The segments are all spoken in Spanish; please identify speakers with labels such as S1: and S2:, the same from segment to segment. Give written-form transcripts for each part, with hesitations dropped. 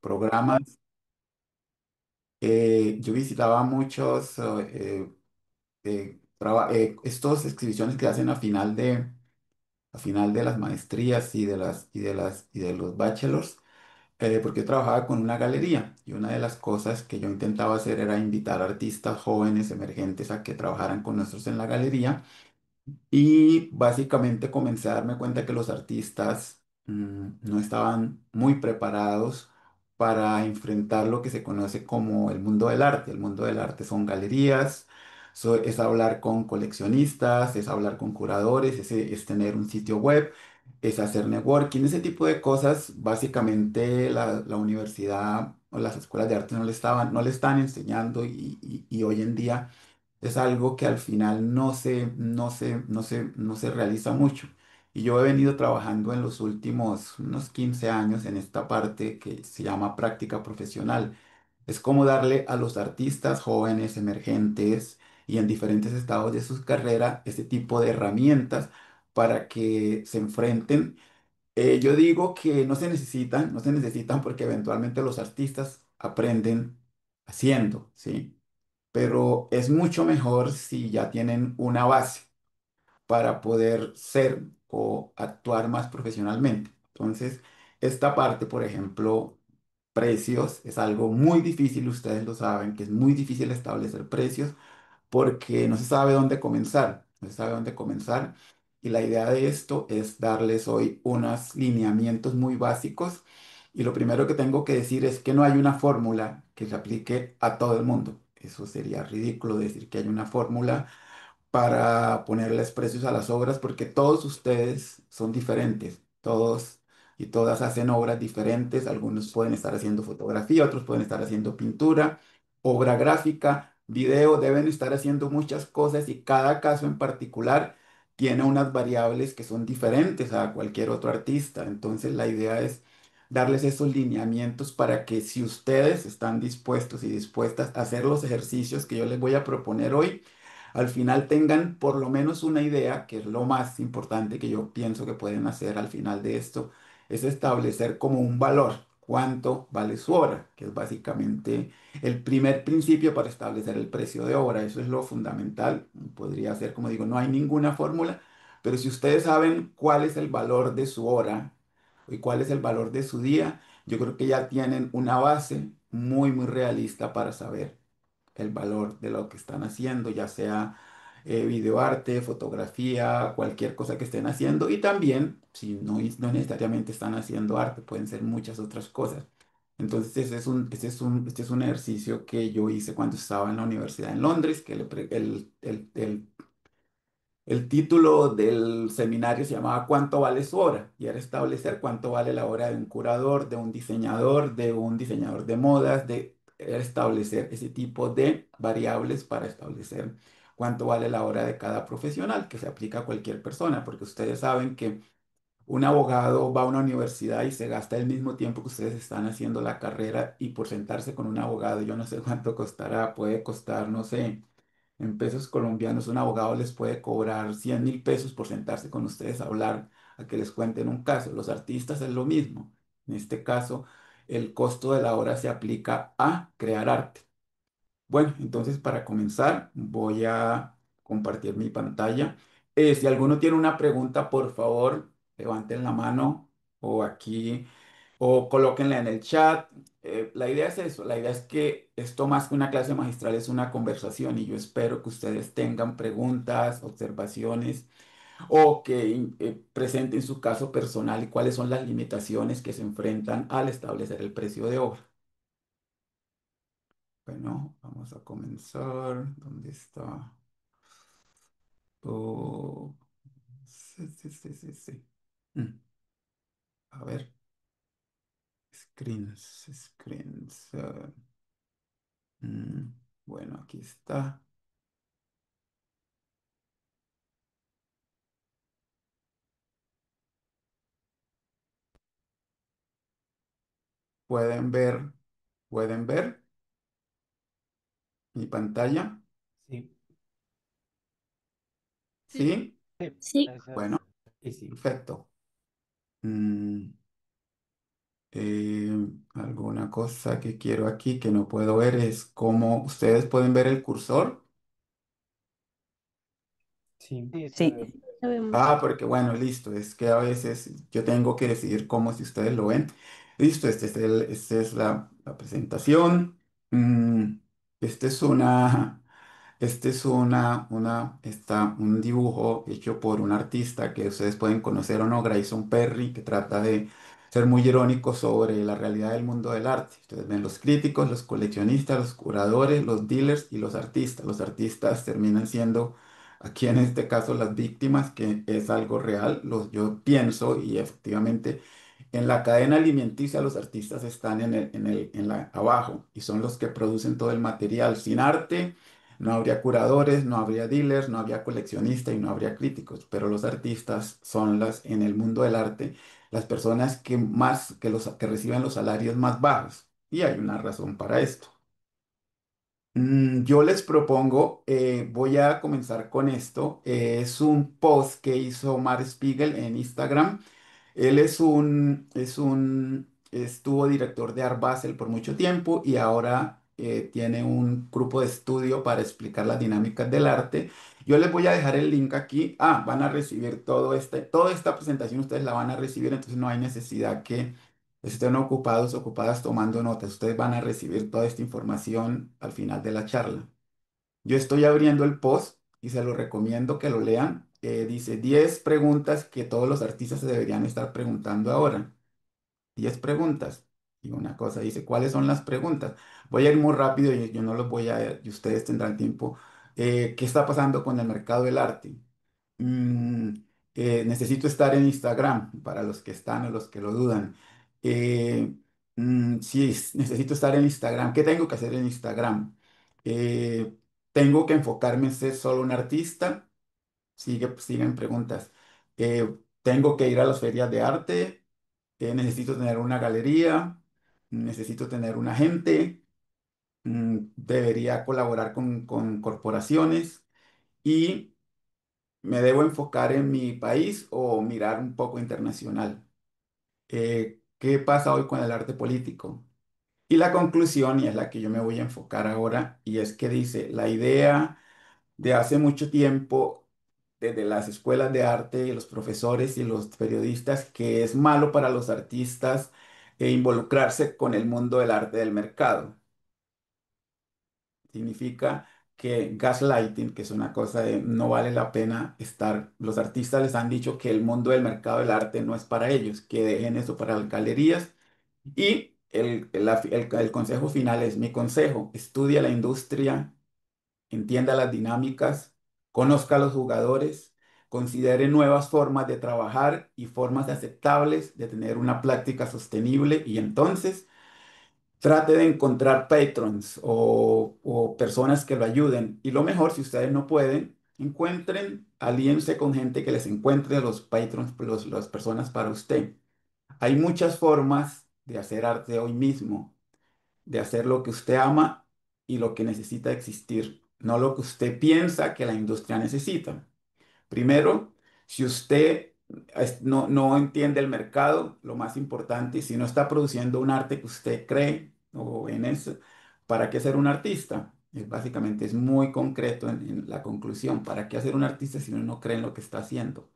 S1: programas. Yo visitaba muchos estos exhibiciones que hacen a final de las maestrías y de los bachelors, porque yo trabajaba con una galería y una de las cosas que yo intentaba hacer era invitar artistas jóvenes emergentes a que trabajaran con nosotros en la galería. Y básicamente comencé a darme cuenta que los artistas no estaban muy preparados para enfrentar lo que se conoce como el mundo del arte. El mundo del arte son galerías, es hablar con coleccionistas, es hablar con curadores, es tener un sitio web, es hacer networking, ese tipo de cosas. Básicamente la universidad o las escuelas de arte no le están enseñando y hoy en día es algo que al final no se realiza mucho. Y yo he venido trabajando en los últimos unos 15 años en esta parte que se llama práctica profesional. Es como darle a los artistas jóvenes, emergentes y en diferentes estados de su carrera ese tipo de herramientas para que se enfrenten. Yo digo que no se necesitan porque eventualmente los artistas aprenden haciendo, ¿sí? Pero es mucho mejor si ya tienen una base para poder ser o actuar más profesionalmente. Entonces, esta parte, por ejemplo, precios, es algo muy difícil, ustedes lo saben, que es muy difícil establecer precios porque no se sabe dónde comenzar, no se sabe dónde comenzar. Y la idea de esto es darles hoy unos lineamientos muy básicos. Y lo primero que tengo que decir es que no hay una fórmula que se aplique a todo el mundo. Eso sería ridículo decir que hay una fórmula para ponerles precios a las obras porque todos ustedes son diferentes, todos y todas hacen obras diferentes, algunos pueden estar haciendo fotografía, otros pueden estar haciendo pintura, obra gráfica, video, deben estar haciendo muchas cosas y cada caso en particular tiene unas variables que son diferentes a cualquier otro artista. Entonces la idea es darles esos lineamientos para que si ustedes están dispuestos y dispuestas a hacer los ejercicios que yo les voy a proponer hoy, al final tengan por lo menos una idea, que es lo más importante que yo pienso que pueden hacer al final de esto, es establecer como un valor, cuánto vale su obra, que es básicamente el primer principio para establecer el precio de obra. Eso es lo fundamental. Podría ser, como digo, no hay ninguna fórmula, pero si ustedes saben cuál es el valor de su hora y cuál es el valor de su día, yo creo que ya tienen una base muy realista para saber el valor de lo que están haciendo, ya sea videoarte, fotografía, cualquier cosa que estén haciendo. Y también, si no necesariamente están haciendo arte, pueden ser muchas otras cosas. Entonces, este es un ejercicio que yo hice cuando estaba en la universidad en Londres, que el título del seminario se llamaba ¿Cuánto vale su hora? Y era establecer cuánto vale la hora de un curador, de un diseñador de modas, era establecer ese tipo de variables para establecer cuánto vale la hora de cada profesional, que se aplica a cualquier persona, porque ustedes saben que un abogado va a una universidad y se gasta el mismo tiempo que ustedes están haciendo la carrera y por sentarse con un abogado, yo no sé cuánto costará, puede costar, no sé. En pesos colombianos, un abogado les puede cobrar 100.000 pesos por sentarse con ustedes a hablar, a que les cuenten un caso. Los artistas es lo mismo. En este caso, el costo de la hora se aplica a crear arte. Bueno, entonces para comenzar, voy a compartir mi pantalla. Si alguno tiene una pregunta, por favor, levanten la mano o aquí o colóquenla en el chat. La idea es eso, la idea es que esto más que una clase magistral es una conversación y yo espero que ustedes tengan preguntas, observaciones o que presenten su caso personal y cuáles son las limitaciones que se enfrentan al establecer el precio de obra. Bueno, vamos a comenzar. ¿Dónde está? Oh, sí. Mm, A ver, screens. Mm, bueno, aquí está. Pueden ver, pueden ver mi pantalla.
S2: Sí,
S3: Sí,
S1: ¿Sí?
S2: sí,
S3: sí,
S2: eso
S1: Bueno,
S2: es. Y sí.
S1: perfecto. Mm, eh, algo una cosa que quiero aquí que no puedo ver es cómo ustedes pueden ver el cursor.
S2: Sí,
S3: Sí, lo vemos.
S1: Ah, porque bueno, listo, es que a veces yo tengo que decidir cómo si ustedes lo ven. Listo, esta es la presentación. Mm, este es un dibujo hecho por un artista que ustedes pueden conocer o no, Grayson Perry, que trata de ser muy irónico sobre la realidad del mundo del arte. Ustedes ven los críticos, los coleccionistas, los curadores, los dealers y los artistas. Los artistas terminan siendo aquí en este caso las víctimas, que es algo real. Yo pienso y efectivamente en la cadena alimenticia los artistas están abajo y son los que producen todo el material. Sin arte no habría curadores, no habría dealers, no habría coleccionistas y no habría críticos, pero los artistas son en el mundo del arte, las personas que reciben los salarios más bajos. Y hay una razón para esto. Yo les propongo, voy a comenzar con esto. Es un post que hizo Mar Spiegel en Instagram. Él estuvo director de Art Basel por mucho tiempo y ahora tiene un grupo de estudio para explicar las dinámicas del arte. Yo les voy a dejar el link aquí. Ah, van a recibir toda esta presentación, ustedes la van a recibir, entonces no hay necesidad que estén ocupados, ocupadas tomando notas. Ustedes van a recibir toda esta información al final de la charla. Yo estoy abriendo el post y se lo recomiendo que lo lean. Dice 10 preguntas que todos los artistas se deberían estar preguntando ahora. 10 preguntas. Y una cosa dice, ¿cuáles son las preguntas? Voy a ir muy rápido y yo no los voy a, y ustedes tendrán tiempo. ¿Qué está pasando con el mercado del arte? Mm, necesito estar en Instagram para los que están o los que lo dudan. Eh, sí, necesito estar en Instagram. ¿Qué tengo que hacer en Instagram? Eh, ¿Tengo que enfocarme en ser solo un artista? Siguen preguntas. ¿Tengo que ir a las ferias de arte? ¿Necesito tener una galería? ¿Necesito tener un agente? ¿Debería colaborar con corporaciones? Y ¿me debo enfocar en mi país o mirar un poco internacional? ¿Qué pasa hoy con el arte político? Y la conclusión, y es la que yo me voy a enfocar ahora, y es que dice, la idea de hace mucho tiempo, desde las escuelas de arte y los profesores y los periodistas, que es malo para los artistas involucrarse con el mundo del arte del mercado. Significa que gaslighting, que es una cosa de no vale la pena estar, los artistas les han dicho que el mundo del mercado del arte no es para ellos, que dejen eso para las galerías. Y el consejo final es mi consejo, estudia la industria, entienda las dinámicas, conozca a los jugadores, considere nuevas formas de trabajar y formas aceptables de tener una práctica sostenible y entonces trate de encontrar patrons o personas que lo ayuden. Y lo mejor, si ustedes no pueden, alíense con gente que les encuentre los patrons, las personas para usted. Hay muchas formas de hacer arte hoy mismo, de hacer lo que usted ama y lo que necesita existir, no lo que usted piensa que la industria necesita. Primero, si usted no entiende el mercado, lo más importante, si no está produciendo un arte que usted cree o en eso, ¿para qué ser un artista? Básicamente es muy concreto en la conclusión. ¿Para qué hacer un artista si uno no cree en lo que está haciendo?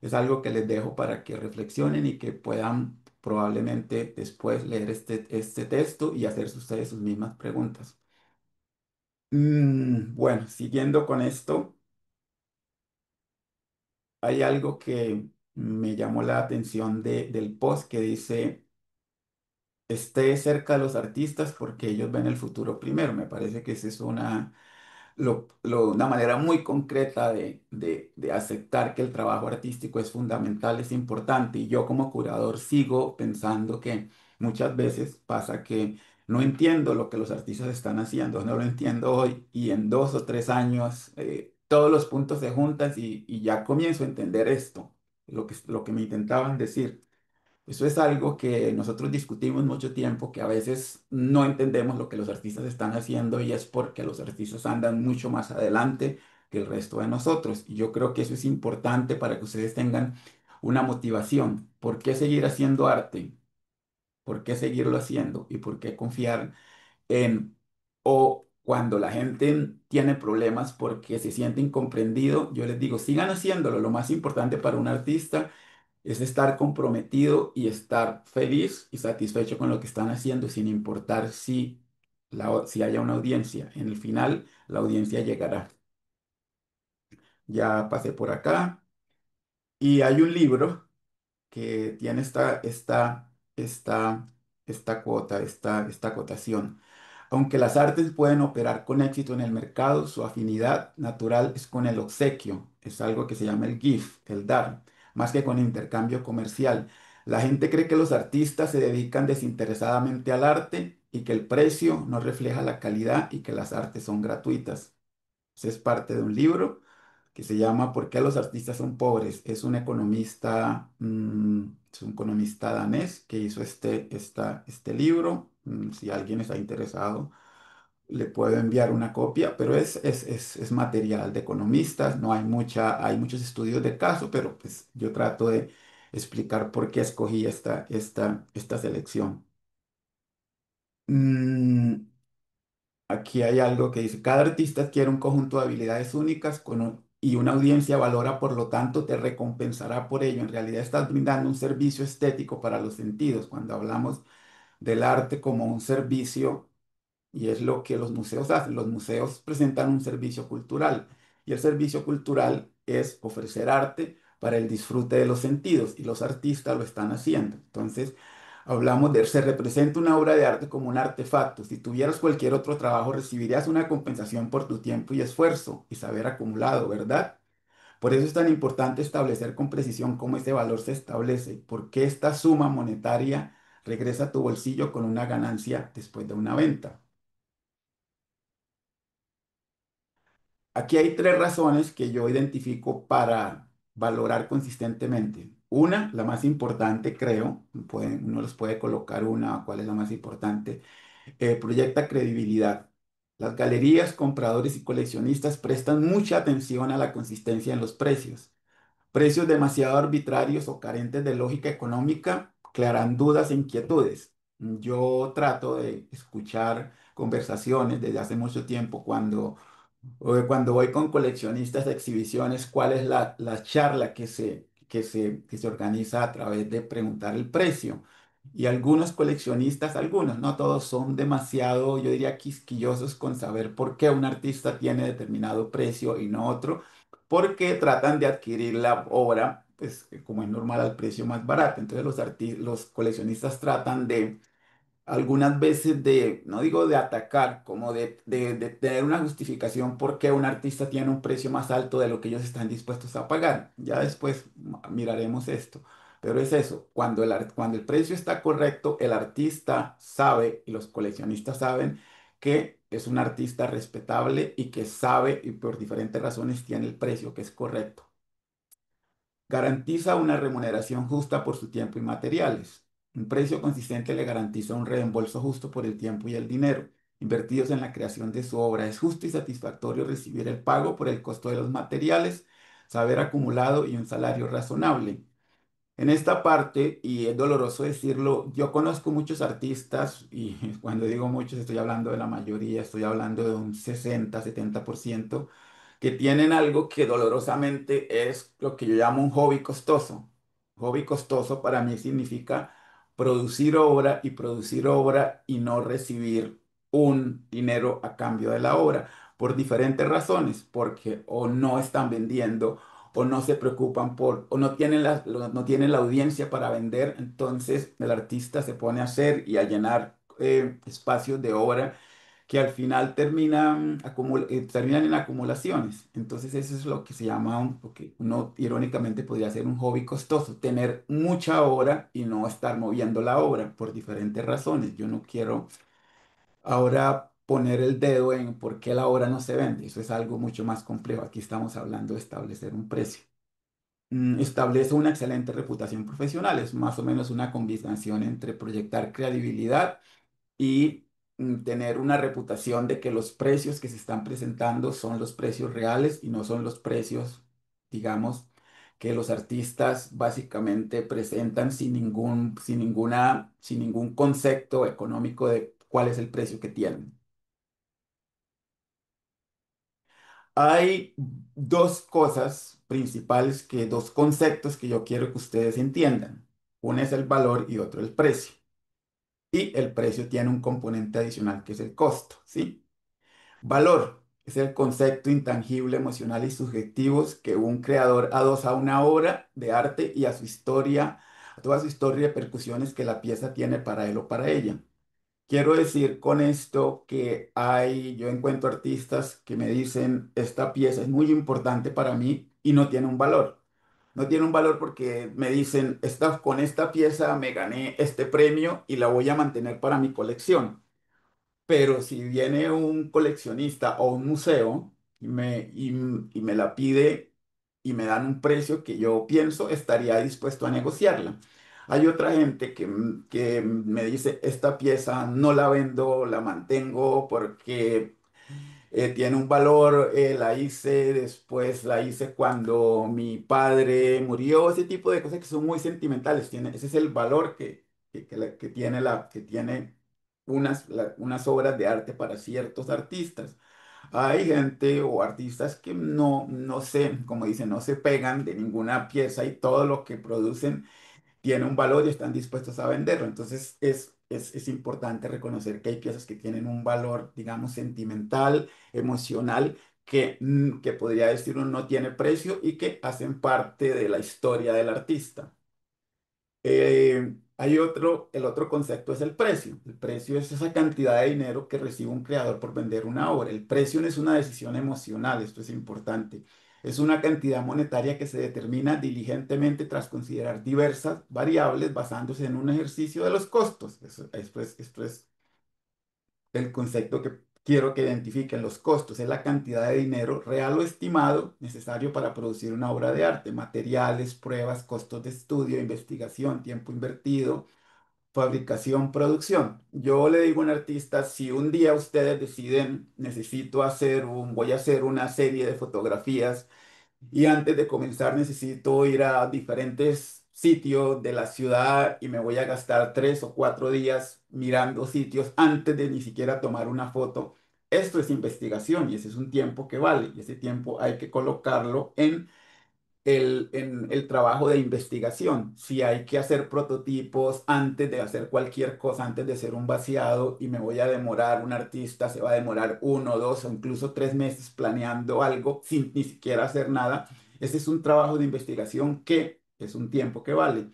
S1: Es algo que les dejo para que reflexionen y que puedan probablemente después leer este texto y hacerse ustedes sus mismas preguntas. Bueno, siguiendo con esto, hay algo que me llamó la atención del post que dice, esté cerca de los artistas porque ellos ven el futuro primero. Me parece que esa es una manera muy concreta de aceptar que el trabajo artístico es fundamental, es importante. Y yo como curador sigo pensando que muchas veces pasa que no entiendo lo que los artistas están haciendo, no lo entiendo hoy y en 2 o 3 años todos los puntos se juntan y ya comienzo a entender esto, lo que me intentaban decir. Eso es algo que nosotros discutimos mucho tiempo, que a veces no entendemos lo que los artistas están haciendo y es porque los artistas andan mucho más adelante que el resto de nosotros. Y yo creo que eso es importante para que ustedes tengan una motivación. ¿Por qué seguir haciendo arte? ¿Por qué seguirlo haciendo? ¿Y por qué confiar en, o cuando la gente tiene problemas porque se siente incomprendido, yo les digo, sigan haciéndolo. Lo más importante para un artista es estar comprometido y estar feliz y satisfecho con lo que están haciendo, sin importar si haya una audiencia. En el final, la audiencia llegará. Ya pasé por acá y hay un libro que tiene esta cuota, esta acotación. Aunque las artes pueden operar con éxito en el mercado, su afinidad natural es con el obsequio. Es algo que se llama el gift, el dar, más que con intercambio comercial. La gente cree que los artistas se dedican desinteresadamente al arte y que el precio no refleja la calidad y que las artes son gratuitas. Ese es parte de un libro que se llama ¿Por qué los artistas son pobres? Es un economista danés que hizo este libro. Si alguien está interesado, le puedo enviar una copia, pero es material de economistas. No hay hay muchos estudios de caso, pero pues yo trato de explicar por qué escogí esta selección. Mm, Aquí hay algo que dice, cada artista adquiere un conjunto de habilidades únicas y una audiencia valora, por lo tanto, te recompensará por ello. En realidad estás brindando un servicio estético para los sentidos. Cuando hablamos del arte como un servicio, y es lo que los museos hacen. Los museos presentan un servicio cultural y el servicio cultural es ofrecer arte para el disfrute de los sentidos y los artistas lo están haciendo. Entonces, se representa una obra de arte como un artefacto. Si tuvieras cualquier otro trabajo, recibirías una compensación por tu tiempo y esfuerzo y saber acumulado, ¿verdad? Por eso es tan importante establecer con precisión cómo ese valor se establece, porque esta suma monetaria regresa a tu bolsillo con una ganancia después de una venta. Aquí hay tres razones que yo identifico para valorar consistentemente. Una, la más importante, creo, uno les puede colocar una, ¿cuál es la más importante? Proyecta credibilidad. Las galerías, compradores y coleccionistas prestan mucha atención a la consistencia en los precios. Precios demasiado arbitrarios o carentes de lógica económica crearán dudas e inquietudes. Yo trato de escuchar conversaciones desde hace mucho tiempo cuando voy con coleccionistas a exhibiciones, ¿cuál es la charla que se organiza a través de preguntar el precio? Y algunos coleccionistas, algunos, no todos, son demasiado, yo diría, quisquillosos con saber por qué un artista tiene determinado precio y no otro, porque tratan de adquirir la obra, pues como es normal, al precio más barato. Entonces los coleccionistas tratan de algunas veces no digo de atacar, como de tener una justificación por qué un artista tiene un precio más alto de lo que ellos están dispuestos a pagar. Ya después miraremos esto. Pero es eso, cuando el precio está correcto, el artista sabe y los coleccionistas saben que es un artista respetable y que sabe y por diferentes razones tiene el precio que es correcto. Garantiza una remuneración justa por su tiempo y materiales. Un precio consistente le garantiza un reembolso justo por el tiempo y el dinero invertidos en la creación de su obra. Es justo y satisfactorio recibir el pago por el costo de los materiales, saber acumulado y un salario razonable. En esta parte, y es doloroso decirlo, yo conozco muchos artistas y cuando digo muchos estoy hablando de la mayoría, estoy hablando de un 60-70% que tienen algo que dolorosamente es lo que yo llamo un hobby costoso. Hobby costoso para mí significa producir obra y no recibir un dinero a cambio de la obra por diferentes razones, porque o no están vendiendo o no se preocupan o no tienen no tienen la audiencia para vender, entonces el artista se pone a hacer y a llenar espacios de obra que al final terminan en acumulaciones. Entonces eso es lo que se llama, lo que uno irónicamente podría ser un hobby costoso, tener mucha obra y no estar moviendo la obra por diferentes razones. Yo no quiero ahora poner el dedo en por qué la obra no se vende. Eso es algo mucho más complejo. Aquí estamos hablando de establecer un precio. Establece una excelente reputación profesional. Es más o menos una combinación entre proyectar credibilidad y tener una reputación de que los precios que se están presentando son los precios reales y no son los precios, digamos, que los artistas básicamente presentan sin ningún concepto económico de cuál es el precio que tienen. Hay dos cosas principales dos conceptos que yo quiero que ustedes entiendan. Uno es el valor y otro el precio. Y el precio tiene un componente adicional que es el costo, ¿sí? Valor es el concepto intangible, emocional y subjetivo que un creador adosa a una obra de arte y a su historia, a toda su historia y repercusiones que la pieza tiene para él o para ella. Quiero decir con esto que yo encuentro artistas que me dicen, esta pieza es muy importante para mí y no tiene un valor. No tiene un valor porque me dicen, con esta pieza me gané este premio y la voy a mantener para mi colección. Pero si viene un coleccionista o un museo y me la pide y me dan un precio que yo pienso, estaría dispuesto a negociarla. Hay otra gente que me dice, esta pieza no la vendo, la mantengo porque tiene un valor, la hice después, la hice cuando mi padre murió, ese tipo de cosas que son muy sentimentales. Ese es el valor que tiene unas obras de arte para ciertos artistas. Hay gente o artistas que no se, como dicen, no se pegan de ninguna pieza y todo lo que producen tiene un valor y están dispuestos a venderlo. Entonces es importante reconocer que hay piezas que tienen un valor, digamos, sentimental, emocional, que podría decir uno no tiene precio y que hacen parte de la historia del artista. El otro concepto es el precio. El precio es esa cantidad de dinero que recibe un creador por vender una obra. El precio no es una decisión emocional, esto es importante. Es una cantidad monetaria que se determina diligentemente tras considerar diversas variables basándose en un ejercicio de los costos. Esto es el concepto que quiero que identifiquen. Los costos es la cantidad de dinero real o estimado necesario para producir una obra de arte, materiales, pruebas, costos de estudio, investigación, tiempo invertido, fabricación, producción. Yo le digo a un artista, si un día ustedes deciden, voy a hacer una serie de fotografías y antes de comenzar necesito ir a diferentes sitios de la ciudad y me voy a gastar 3 o 4 días mirando sitios antes de ni siquiera tomar una foto. Esto es investigación y ese es un tiempo que vale y ese tiempo hay que colocarlo en el trabajo de investigación. Si hay que hacer prototipos antes de hacer cualquier cosa, antes de hacer un vaciado, y me voy a demorar, un artista se va a demorar 1, 2 o incluso 3 meses planeando algo sin ni siquiera hacer nada. Ese es un trabajo de investigación que es un tiempo que vale.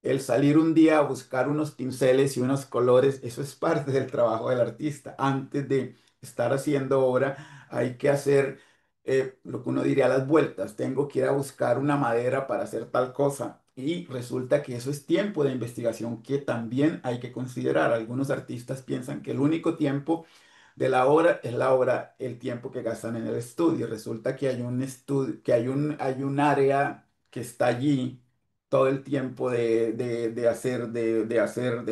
S1: El salir un día a buscar unos pinceles y unos colores, eso es parte del trabajo del artista. Antes de estar haciendo obra, hay que hacer lo que uno diría las vueltas. Tengo que ir a buscar una madera para hacer tal cosa. Y resulta que eso es tiempo de investigación que también hay que considerar. Algunos artistas piensan que el único tiempo de la obra es la obra, el tiempo que gastan en el estudio. Resulta que hay un estudio, hay un área que está allí todo el tiempo de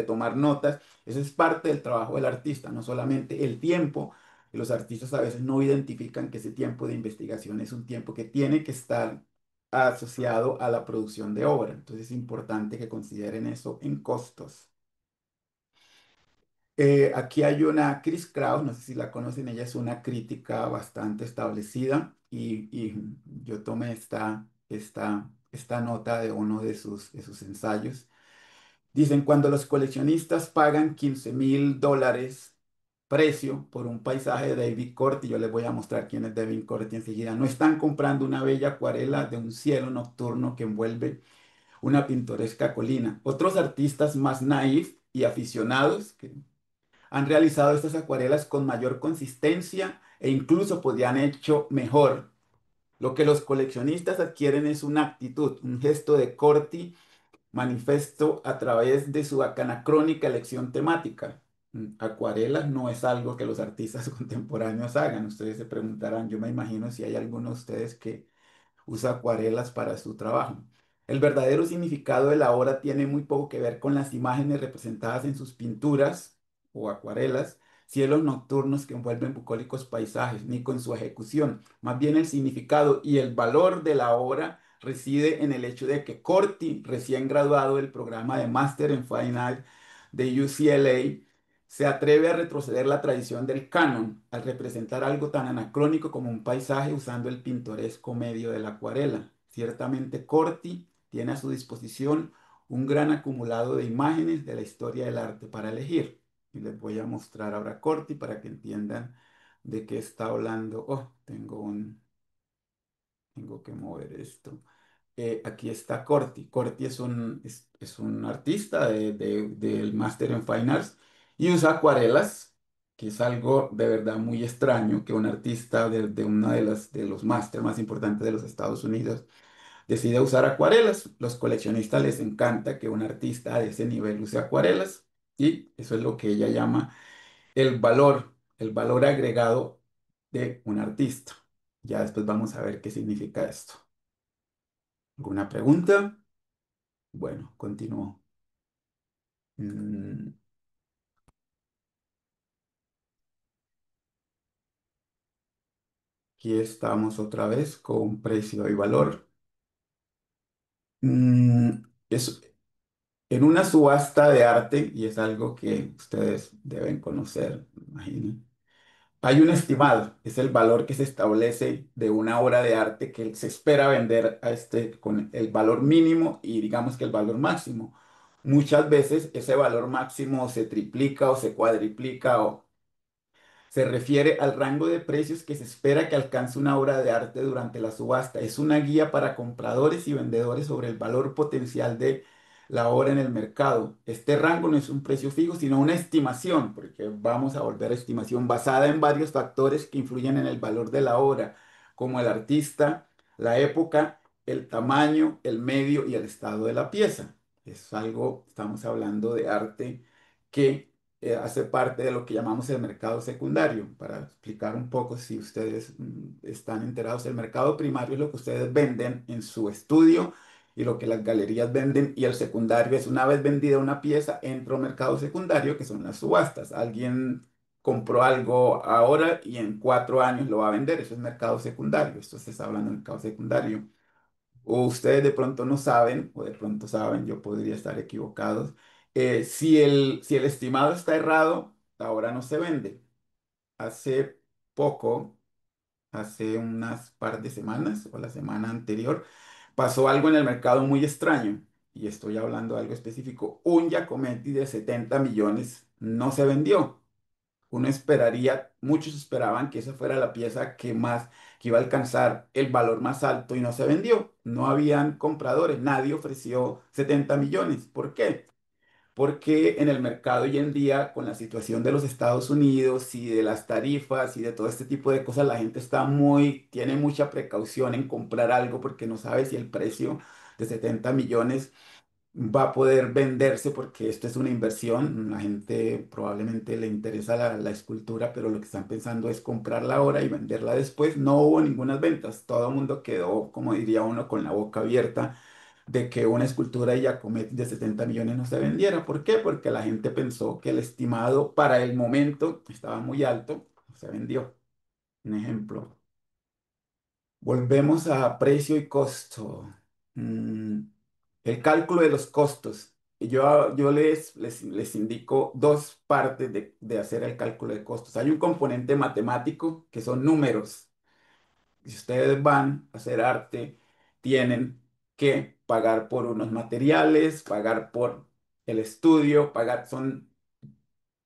S1: tomar notas. Eso es parte del trabajo del artista, no solamente el tiempo. Los artistas a veces no identifican que ese tiempo de investigación es un tiempo que tiene que estar asociado a la producción de obra. Entonces es importante que consideren eso en costos. Aquí hay una Chris Kraus, no sé si la conocen, ella es una crítica bastante establecida y yo tomé esta nota de uno de sus ensayos. Dicen, cuando los coleccionistas pagan $15.000 precio por un paisaje de David Corti, yo les voy a mostrar quién es David Corti enseguida, no están comprando una bella acuarela de un cielo nocturno que envuelve una pintoresca colina. Otros artistas más naif y aficionados que han realizado estas acuarelas con mayor consistencia e incluso podrían hecho mejor. Lo que los coleccionistas adquieren es una actitud, un gesto de Corti manifiesto a través de su anacrónica elección temática. Acuarelas no es algo que los artistas contemporáneos hagan. Ustedes se preguntarán, yo me imagino si hay alguno de ustedes que usa acuarelas para su trabajo. El verdadero significado de la obra tiene muy poco que ver con las imágenes representadas en sus pinturas o acuarelas, cielos nocturnos que envuelven bucólicos paisajes, ni con su ejecución. Más bien el significado y el valor de la obra reside en el hecho de que Corti, recién graduado del programa de Master en Fine Art de UCLA, se atreve a retroceder la tradición del canon al representar algo tan anacrónico como un paisaje usando el pintoresco medio de la acuarela. Ciertamente Corti tiene a su disposición un gran acumulado de imágenes de la historia del arte para elegir. Y les voy a mostrar ahora Corti para que entiendan de qué está hablando. Oh, tengo que mover esto. Aquí está Corti. Corti es un artista del Máster en Fine Arts y usa acuarelas, que es algo de verdad muy extraño que un artista de uno de los máster más importantes de los Estados Unidos decide usar acuarelas. Los coleccionistas les encanta que un artista de ese nivel use acuarelas y eso es lo que ella llama el valor agregado de un artista. Ya después vamos a ver qué significa esto. ¿Alguna pregunta? Bueno, continúo. Mm, Aquí estamos otra vez con precio y valor. Es en una subasta de arte, y es algo que ustedes deben conocer, me imagino. Hay un estimado, es el valor que se establece de una obra de arte que se espera vender a con el valor mínimo y digamos que el valor máximo. Muchas veces ese valor máximo se triplica o se cuadriplica o se refiere al rango de precios que se espera que alcance una obra de arte durante la subasta. Es una guía para compradores y vendedores sobre el valor potencial de la obra en el mercado. Este rango no es un precio fijo, sino una estimación, porque vamos a volver a estimación basada en varios factores que influyen en el valor de la obra, como el artista, la época, el tamaño, el medio y el estado de la pieza. Es algo, estamos hablando de arte que hace parte de lo que llamamos el mercado secundario. Para explicar un poco, si ustedes están enterados, el mercado primario es lo que ustedes venden en su estudio y lo que las galerías venden, y el secundario es una vez vendida una pieza, entra a un mercado secundario que son las subastas. Alguien compró algo ahora y en 4 años lo va a vender, eso es mercado secundario. Esto se está hablando de mercado secundario. O ustedes de pronto no saben, o de pronto saben, yo podría estar equivocado. Si el estimado está errado, ahora no se vende. Hace poco, hace unas par de semanas o la semana anterior, pasó algo en el mercado muy extraño. Y estoy hablando de algo específico. Un Giacometti de 70 millones no se vendió. Uno esperaría, muchos esperaban que esa fuera la pieza que iba a alcanzar el valor más alto y no se vendió. No habían compradores, nadie ofreció 70 millones. ¿Por qué? Porque en el mercado hoy en día, con la situación de los Estados Unidos y de las tarifas y de todo este tipo de cosas, la gente tiene mucha precaución en comprar algo porque no sabe si el precio de 70 millones va a poder venderse, porque esto es una inversión. La gente probablemente le interesa la escultura, pero lo que están pensando es comprarla ahora y venderla después. No hubo ninguna ventas. Todo el mundo quedó, como diría uno, con la boca abierta de que una escultura de Giacometti de 70 millones no se vendiera. ¿Por qué? Porque la gente pensó que el estimado para el momento estaba muy alto, no se vendió. Un ejemplo. Volvemos a precio y costo. Mm, el cálculo de los costos. Yo les indico dos partes de hacer el cálculo de costos. Hay un componente matemático que son números. Si ustedes van a hacer arte, tienen que pagar por unos materiales, pagar por el estudio, son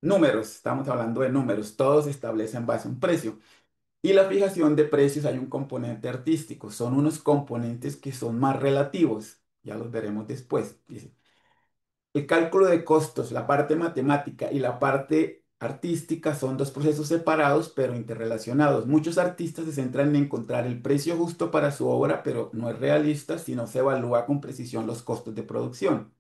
S1: números, estamos hablando de números, todos se establecen en base a un precio. Y la fijación de precios, hay un componente artístico, son unos componentes que son más relativos, ya los veremos después. Dice, el cálculo de costos, la parte matemática y la parte artística son dos procesos separados pero interrelacionados. Muchos artistas se centran en encontrar el precio justo para su obra, pero no es realista si no se evalúa con precisión los costos de producción.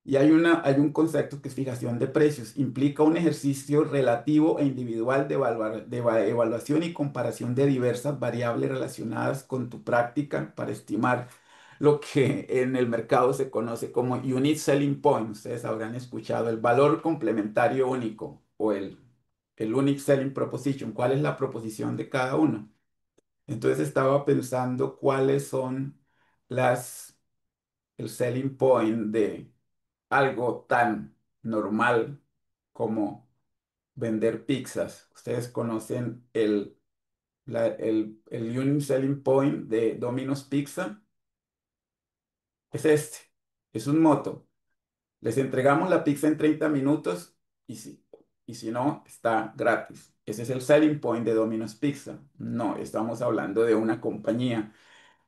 S1: Y hay un concepto que es fijación de precios. Implica un ejercicio relativo e individual de evaluación y comparación de diversas variables relacionadas con tu práctica para estimar lo que en el mercado se conoce como Unique Selling Point. Ustedes habrán escuchado el valor complementario único o el Unique Selling Proposition. ¿Cuál es la proposición de cada uno? Entonces estaba pensando cuáles son las, el selling point de algo tan normal como vender pizzas. Ustedes conocen el unique selling point de Domino's Pizza. Es este. Es un moto. Les entregamos la pizza en 30 minutos y y si no, está gratis. Ese es el selling point de Domino's Pizza. No, estamos hablando de una compañía.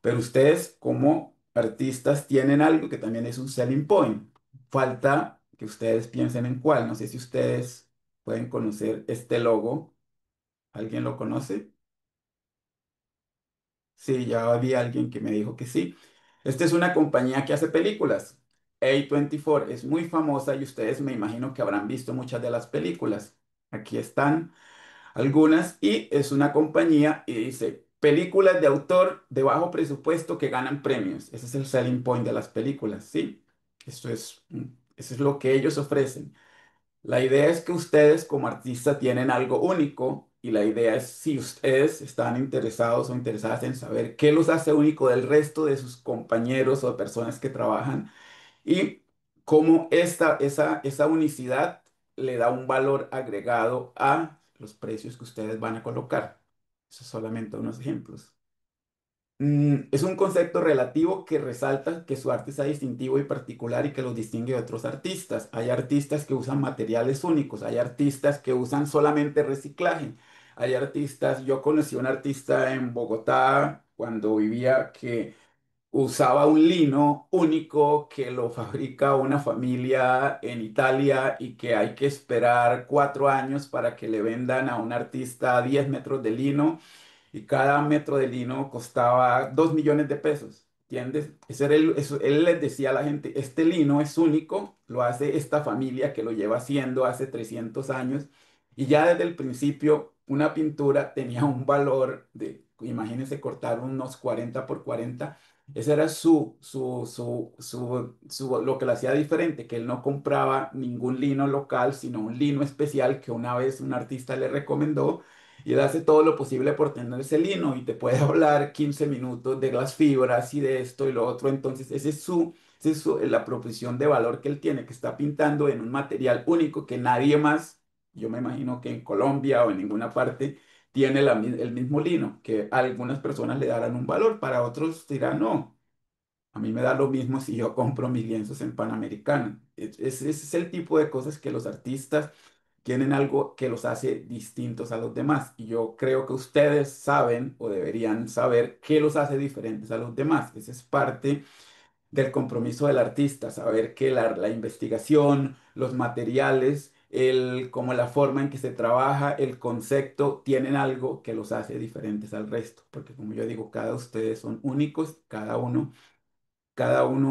S1: Pero ustedes como artistas tienen algo que también es un selling point. Falta que ustedes piensen en cuál. No sé si ustedes pueden conocer este logo. ¿Alguien lo conoce? Sí, ya había alguien que me dijo que sí. Esta es una compañía que hace películas. A24 es muy famosa y ustedes me imagino que habrán visto muchas de las películas. Aquí están algunas y es una compañía y dice películas de autor de bajo presupuesto que ganan premios. Ese es el selling point de las películas, ¿sí? Eso es lo que ellos ofrecen. La idea es que ustedes como artistas tienen algo único y la idea es si ustedes están interesados o interesadas en saber qué los hace único del resto de sus compañeros o personas que trabajan y cómo esa unicidad le da un valor agregado a los precios que ustedes van a colocar. Eso es solamente unos ejemplos. Es un concepto relativo que resalta que su arte sea distintivo y particular y que los distingue de otros artistas. Hay artistas que usan materiales únicos, hay artistas que usan solamente reciclaje, hay artistas, yo conocí a un artista en Bogotá cuando vivía que usaba un lino único que lo fabrica una familia en Italia y que hay que esperar 4 años para que le vendan a un artista 10 metros de lino y cada metro de lino costaba 2 millones de pesos. ¿Entiendes? Él les decía a la gente, este lino es único, lo hace esta familia que lo lleva haciendo hace 300 años y ya desde el principio una pintura tenía un valor de, imagínense cortar unos 40 por 40. Ese era lo que lo hacía diferente, que él no compraba ningún lino local, sino un lino especial que una vez un artista le recomendó y él hace todo lo posible por tener ese lino y te puede hablar 15 minutos de las fibras y de esto y lo otro. Entonces, la proposición de valor que él tiene, que está pintando en un material único que nadie más, yo me imagino que en Colombia o en ninguna parte, tiene el mismo lino, que a algunas personas le darán un valor, para otros dirán no. A mí me da lo mismo si yo compro mis lienzos en Panamericana. Ese es el tipo de cosas que los artistas tienen algo que los hace distintos a los demás. Y yo creo que ustedes saben o deberían saber qué los hace diferentes a los demás. Esa es parte del compromiso del artista, saber que la investigación, los materiales, como la forma en que se trabaja, el concepto, tienen algo que los hace diferentes al resto. Porque como yo digo, cada ustedes son únicos, cada uno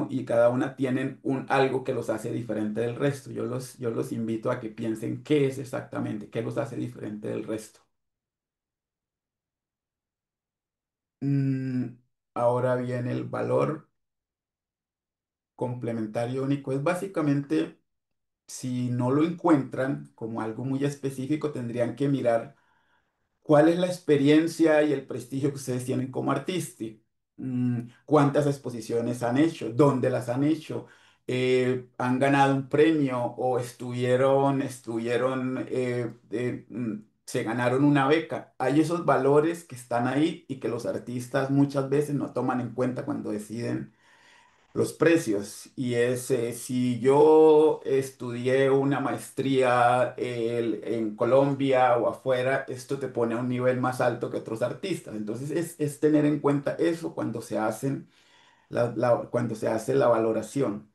S1: y cada una tienen algo que los hace diferente del resto. Yo los invito a que piensen qué es exactamente, qué los hace diferente del resto. Mm, Ahora viene el valor complementario único. Es básicamente, si no lo encuentran como algo muy específico, tendrían que mirar ¿cuál es la experiencia y el prestigio que ustedes tienen como artista? ¿Cuántas exposiciones han hecho? ¿Dónde las han hecho? ¿Han ganado un premio o se ganaron una beca? Hay esos valores que están ahí y que los artistas muchas veces no toman en cuenta cuando deciden los precios. Y es, si yo estudié una maestría en Colombia o afuera, esto te pone a un nivel más alto que otros artistas. Entonces es tener en cuenta eso cuando se hacen cuando se hace la valoración.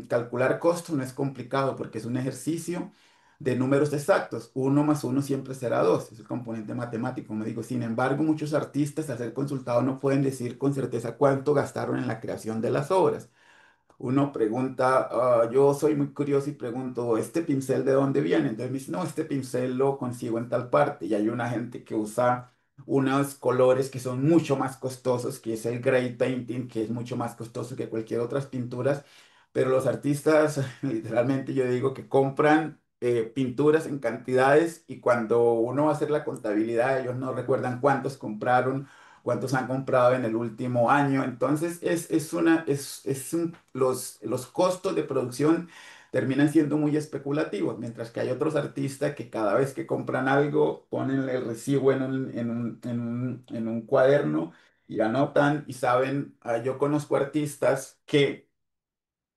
S1: Calcular costos no es complicado porque es un ejercicio de números exactos. Uno más uno siempre será dos. Es el componente matemático, como digo. Sin embargo, muchos artistas al ser consultados no pueden decir con certeza cuánto gastaron en la creación de las obras. Uno pregunta, yo soy muy curioso y pregunto, ¿este pincel de dónde viene? Entonces me dice, no, este pincel lo consigo en tal parte. Y hay una gente que usa unos colores que son mucho más costosos, que es el gray painting, que es mucho más costoso que cualquier otras pinturas. Pero los artistas, literalmente yo digo que compran pinturas en cantidades y cuando uno va a hacer la contabilidad, ellos no recuerdan cuántos compraron cuántos han comprado en el último año. Entonces, los costos de producción terminan siendo muy especulativos, mientras que hay otros artistas que cada vez que compran algo ponen el recibo en un cuaderno y anotan y saben, yo conozco artistas que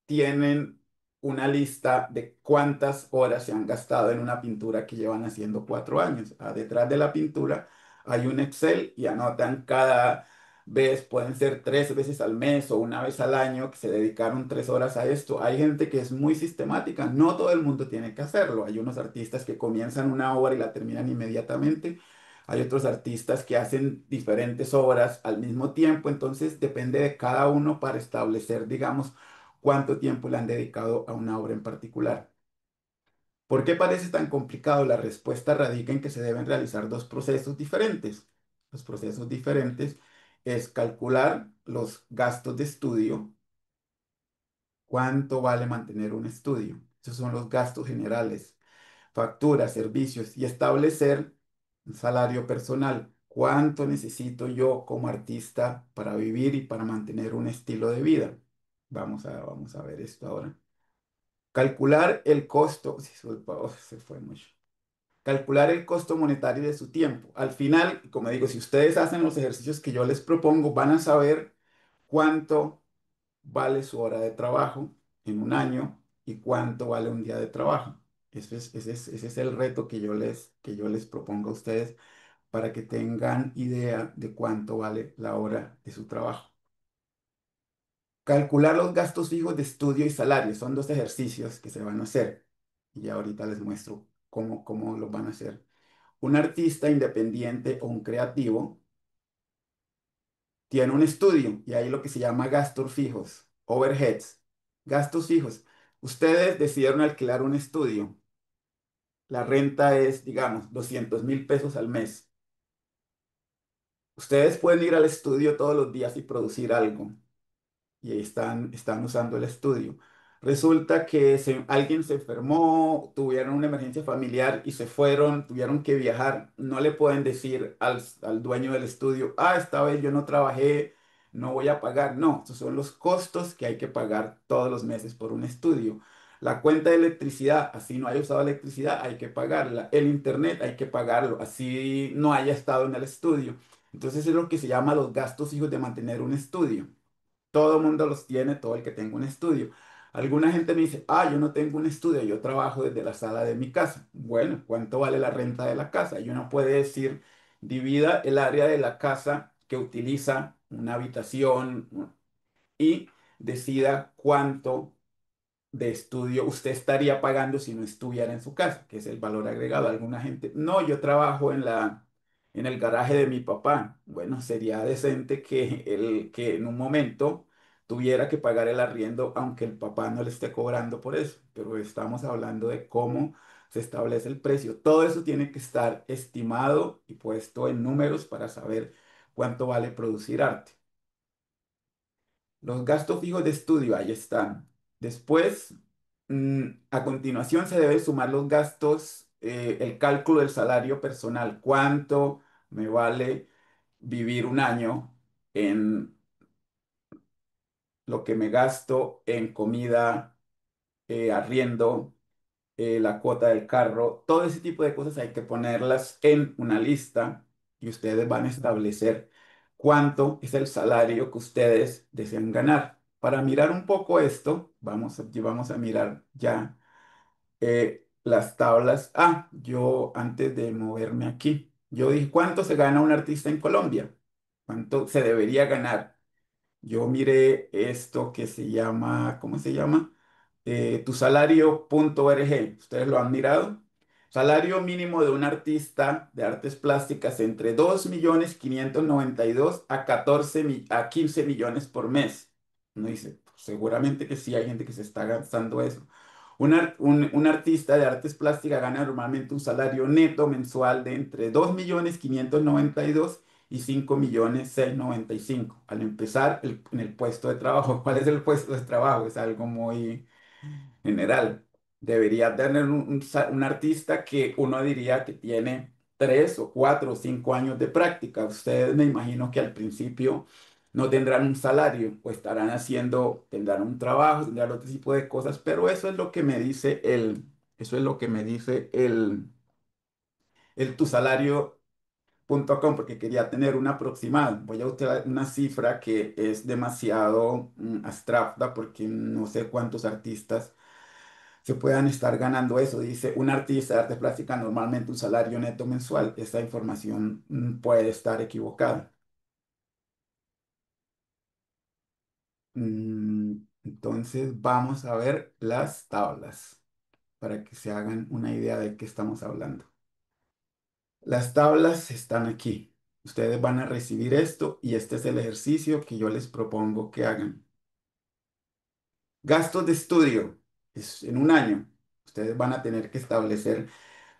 S1: tienen una lista de cuántas horas se han gastado en una pintura que llevan haciendo 4 años. Detrás de la pintura hay un Excel y anotan cada vez, pueden ser 3 veces al mes o una vez al año que se dedicaron 3 horas a esto. Hay gente que es muy sistemática, no todo el mundo tiene que hacerlo. Hay unos artistas que comienzan una obra y la terminan inmediatamente. Hay otros artistas que hacen diferentes obras al mismo tiempo, entonces depende de cada uno para establecer, digamos, cuánto tiempo le han dedicado a una obra en particular. ¿Por qué parece tan complicado? La respuesta radica en que se deben realizar dos procesos diferentes. Los procesos diferentes es calcular los gastos de estudio, cuánto vale mantener un estudio. Esos son los gastos generales, facturas, servicios y establecer un salario personal. ¿Cuánto necesito yo como artista para vivir y para mantener un estilo de vida? Vamos a ver esto ahora. Calcular el costo, disculpa, se fue mucho. Calcular el costo monetario de su tiempo. Al final, como digo, si ustedes hacen los ejercicios que yo les propongo, van a saber cuánto vale su hora de trabajo en un año y cuánto vale un día de trabajo. Ese es el reto que yo les propongo a ustedes para que tengan idea de cuánto vale la hora de su trabajo. Calcular los gastos fijos de estudio y salario son dos ejercicios que se van a hacer. Y ahorita les muestro cómo lo van a hacer. Un artista independiente o un creativo tiene un estudio y hay lo que se llama gastos fijos, overheads, gastos fijos. Ustedes decidieron alquilar un estudio. La renta es, digamos, 200.000 pesos al mes. Ustedes pueden ir al estudio todos los días y producir algo. Y ahí están usando el estudio. Resulta que alguien se enfermó, tuvieron una emergencia familiar y se fueron, tuvieron que viajar. No le pueden decir al dueño del estudio, esta vez yo no trabajé, no voy a pagar. No, esos son los costos que hay que pagar todos los meses por un estudio. La cuenta de electricidad, así no haya usado electricidad, hay que pagarla. El internet hay que pagarlo, así no haya estado en el estudio. Entonces es lo que se llama los gastos fijos de mantener un estudio. Todo el mundo los tiene, todo el que tenga un estudio. Alguna gente me dice, yo no tengo un estudio, yo trabajo desde la sala de mi casa. Bueno, ¿cuánto vale la renta de la casa? Y uno puede decir, divida el área de la casa que utiliza una habitación, ¿no? Y decida cuánto de estudio usted estaría pagando si no estuviera en su casa, que es el valor agregado. Alguna gente, no, yo trabajo en el garaje de mi papá. Bueno, sería decente que en un momento tuviera que pagar el arriendo, aunque el papá no le esté cobrando por eso. Pero estamos hablando de cómo se establece el precio. Todo eso tiene que estar estimado y puesto en números para saber cuánto vale producir arte. Los gastos fijos de estudio, ahí están. Después, a continuación se debe sumar los gastos, el cálculo del salario personal. ¿Cuánto me vale vivir un año en lo que me gasto en comida, arriendo, la cuota del carro? Todo ese tipo de cosas hay que ponerlas en una lista y ustedes van a establecer cuánto es el salario que ustedes desean ganar. Para mirar un poco esto, vamos a mirar ya las tablas. Yo antes de moverme aquí, yo dije, ¿cuánto se gana un artista en Colombia? ¿Cuánto se debería ganar? Yo miré esto que se llama, ¿cómo se llama? Tusalario.org. ¿Ustedes lo han mirado? Salario mínimo de un artista de artes plásticas entre 2.592.000 a 15 millones por mes. Uno dice, "Pues, seguramente que sí hay gente que se está gastando eso. Un artista de artes plásticas gana normalmente un salario neto mensual de entre 2.592.000 y 5.695.000 al empezar en el puesto de trabajo. ¿Cuál es el puesto de trabajo? Es algo muy general. Debería tener un artista que uno diría que tiene 3 o 4 o 5 años de práctica. Ustedes me imagino que al principio no tendrán un salario o estarán haciendo, tendrán un trabajo, tendrán otro tipo de cosas, pero eso es lo que me dice eso es lo que me dice el tusalario.com, porque quería tener una aproximada. Voy a usar una cifra que es demasiado abstracta porque no sé cuántos artistas se puedan estar ganando eso. Dice, un artista de artes plásticas normalmente un salario neto mensual. Esta información puede estar equivocada. Entonces vamos a ver las tablas para que se hagan una idea de qué estamos hablando. Las tablas están aquí. Ustedes van a recibir esto y este es el ejercicio que yo les propongo que hagan. Gastos de estudio es en un año. Ustedes van a tener que establecer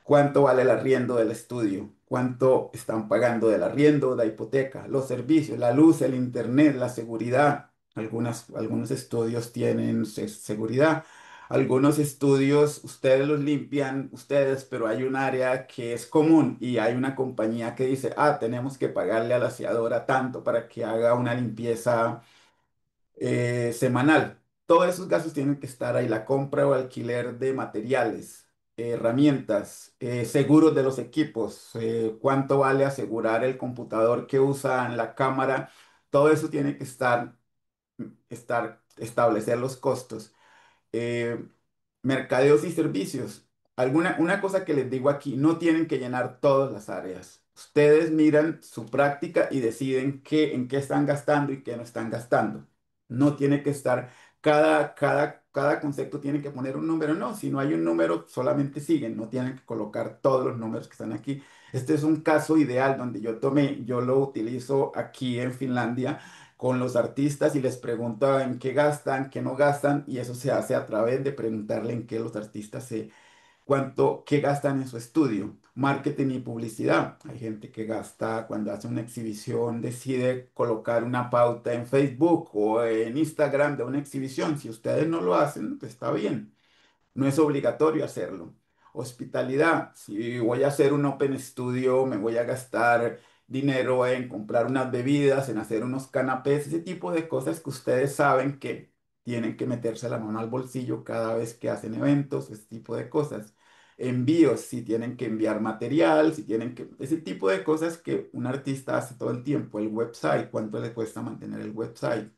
S1: cuánto vale el arriendo del estudio, cuánto están pagando del arriendo, la hipoteca, los servicios, la luz, el internet, la seguridad. Algunos estudios tienen seguridad. Algunos estudios ustedes los limpian ustedes, pero hay un área que es común y hay una compañía que dice, ah, tenemos que pagarle a la aseadora tanto para que haga una limpieza semanal. Todos esos gastos tienen que estar ahí, la compra o alquiler de materiales, herramientas, seguros de los equipos, cuánto vale asegurar el computador que usan, la cámara, todo eso tiene que establecer los costos. eh, Mercadeos y servicios. Una cosa que les digo aquí, no tienen que llenar todas las áreas. Ustedes miran su práctica y deciden en qué están gastando y qué no están gastando. No tiene que estar, cada concepto tiene que poner un número. No, si no hay un número, solamente siguen. No tienen que colocar todos los números que están aquí. Este es un caso ideal donde yo lo utilizo aquí en Finlandia con los artistas y les pregunta en qué gastan, qué no gastan, y eso se hace a través de preguntarle en qué los artistas qué gastan en su estudio. Marketing y publicidad. Hay gente que gasta cuando hace una exhibición, decide colocar una pauta en Facebook o en Instagram de una exhibición. Si ustedes no lo hacen, pues está bien. No es obligatorio hacerlo. Hospitalidad. Si voy a hacer un Open Studio, me voy a gastar dinero en comprar unas bebidas, en hacer unos canapés, ese tipo de cosas que ustedes saben que tienen que meterse la mano al bolsillo cada vez que hacen eventos, ese tipo de cosas. Envíos, si tienen que enviar material, si tienen que... Ese tipo de cosas que un artista hace todo el tiempo. El website, cuánto le cuesta mantener el website.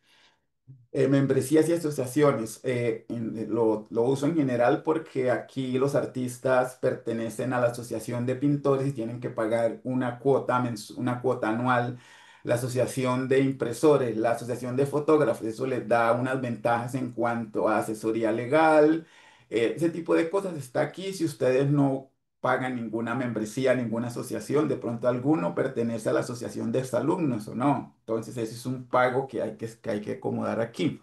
S1: Membresías y asociaciones, lo uso en general porque aquí los artistas pertenecen a la Asociación de Pintores y tienen que pagar una cuota anual. La Asociación de Impresores, la Asociación de Fotógrafos, eso les da unas ventajas en cuanto a asesoría legal. Ese tipo de cosas está aquí. Si ustedes no pagan ninguna membresía, ninguna asociación, de pronto alguno pertenece a la asociación de exalumnos o no. Entonces ese es un pago que hay que acomodar aquí.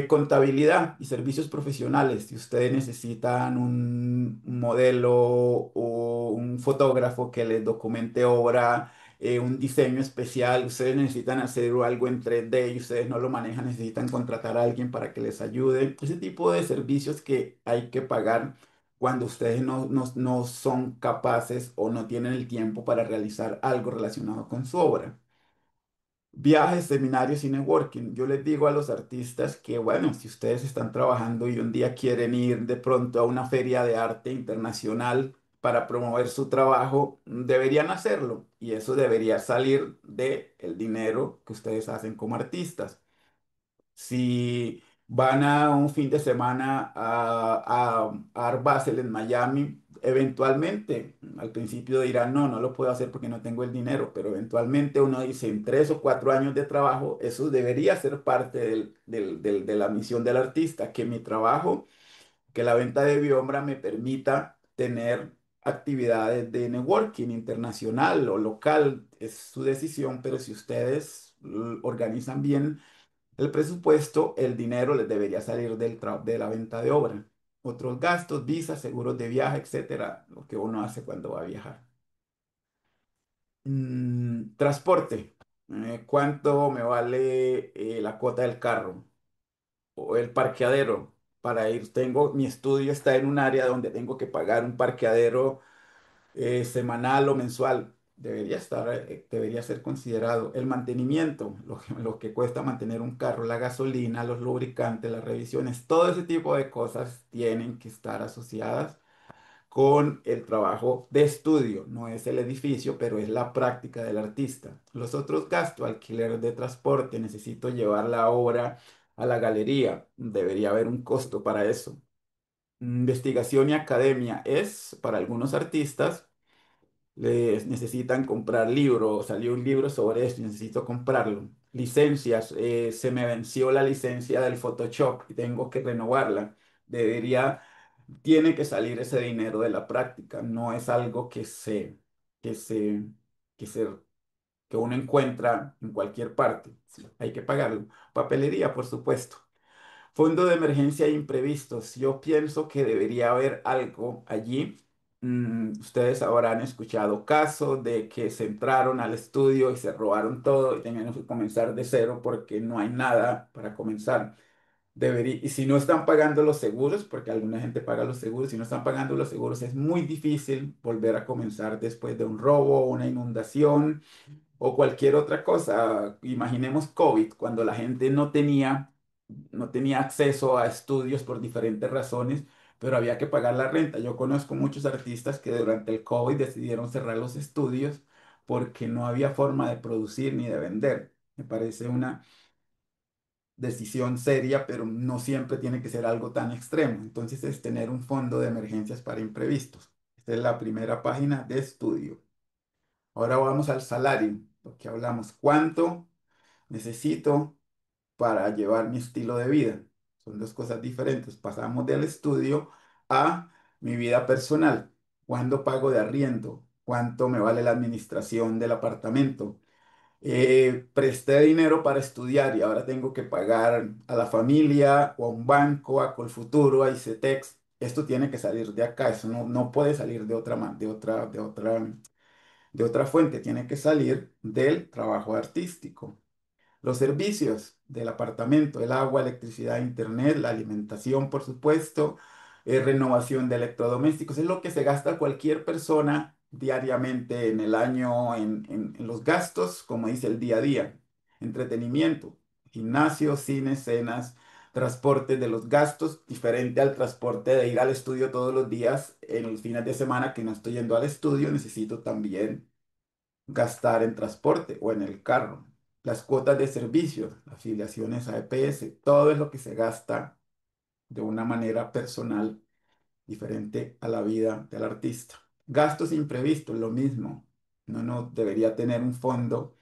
S1: Contabilidad y servicios profesionales. Si ustedes necesitan un modelo o un fotógrafo que les documente obra, un diseño especial, ustedes necesitan hacer algo en 3D y ustedes no lo manejan, necesitan contratar a alguien para que les ayude. Ese tipo de servicios que hay que pagar cuando ustedes no son capaces o no tienen el tiempo para realizar algo relacionado con su obra. Viajes, seminarios y networking. Yo les digo a los artistas que, bueno, si ustedes están trabajando y un día quieren ir de pronto a una feria de arte internacional para promover su trabajo, deberían hacerlo. Y eso debería salir del dinero que ustedes hacen como artistas. Si van a un fin de semana a Art Basel en Miami, eventualmente, al principio dirán, no, no lo puedo hacer porque no tengo el dinero, pero eventualmente uno dice, en 3 o 4 años de trabajo, eso debería ser parte de la misión del artista, que mi trabajo, que la venta de Biombra me permita tener actividades de networking internacional o local, es su decisión, pero si ustedes organizan bien el presupuesto, el dinero les debería salir de la venta de obra. Otros gastos, visas, seguros de viaje, etcétera, lo que uno hace cuando va a viajar. Transporte. ¿Cuánto me vale la cuota del carro o el parqueadero para ir? Mi estudio está en un área donde tengo que pagar un parqueadero semanal o mensual. Debería ser considerado el mantenimiento, lo que cuesta mantener un carro, la gasolina, los lubricantes, las revisiones, todo ese tipo de cosas tienen que estar asociadas con el trabajo de estudio. No es el edificio, pero es la práctica del artista. Los otros gastos, alquiler de transporte, necesito llevar la obra a la galería. Debería haber un costo para eso. Investigación y academia es para algunos artistas. Les necesitan comprar libros, salió un libro sobre esto, necesito comprarlo. Licencias, se me venció la licencia del Photoshop y tengo que renovarla. Debería, tiene que salir ese dinero de la práctica, no es algo que se, que se, que uno encuentra en cualquier parte. Sí, hay que pagarlo. Papelería, por supuesto. Fondo de emergencia e imprevistos. Yo pienso que debería haber algo allí. Ustedes habrán escuchado casos de que se entraron al estudio y se robaron todo y tenían que comenzar de cero porque no hay nada para comenzar. Y si no están pagando los seguros, porque alguna gente paga los seguros, si no están pagando los seguros, es muy difícil volver a comenzar después de un robo, una inundación o cualquier otra cosa. Imaginemos COVID, cuando la gente no tenía acceso a estudios por diferentes razones, pero había que pagar la renta. Yo conozco muchos artistas que durante el COVID decidieron cerrar los estudios porque no había forma de producir ni de vender. Me parece una decisión seria, pero no siempre tiene que ser algo tan extremo. Entonces es tener un fondo de emergencias para imprevistos. Esta es la primera página de estudio. Ahora vamos al salario, lo que hablamos. ¿Cuánto necesito para llevar mi estilo de vida? Son dos cosas diferentes. Pasamos del estudio a mi vida personal. ¿Cuándo pago de arriendo? ¿Cuánto me vale la administración del apartamento? Presté dinero para estudiar y ahora tengo que pagar a la familia o a un banco, a Colfuturo, a ICETEX. Esto tiene que salir de acá. Eso no puede salir de otra fuente, tiene que salir del trabajo artístico. Los servicios del apartamento, el agua, electricidad, internet, la alimentación, por supuesto, renovación de electrodomésticos, es lo que se gasta cualquier persona diariamente en el año en los gastos, como dice el día a día. Entretenimiento, gimnasio, cine, cenas, transporte de los gastos, diferente al transporte de ir al estudio todos los días. En los fines de semana que no estoy yendo al estudio, necesito también gastar en transporte o en el carro. Las cuotas de servicios, afiliaciones a EPS, todo es lo que se gasta de una manera personal diferente a la vida del artista. Gastos imprevistos, lo mismo. Uno no debería tener un fondo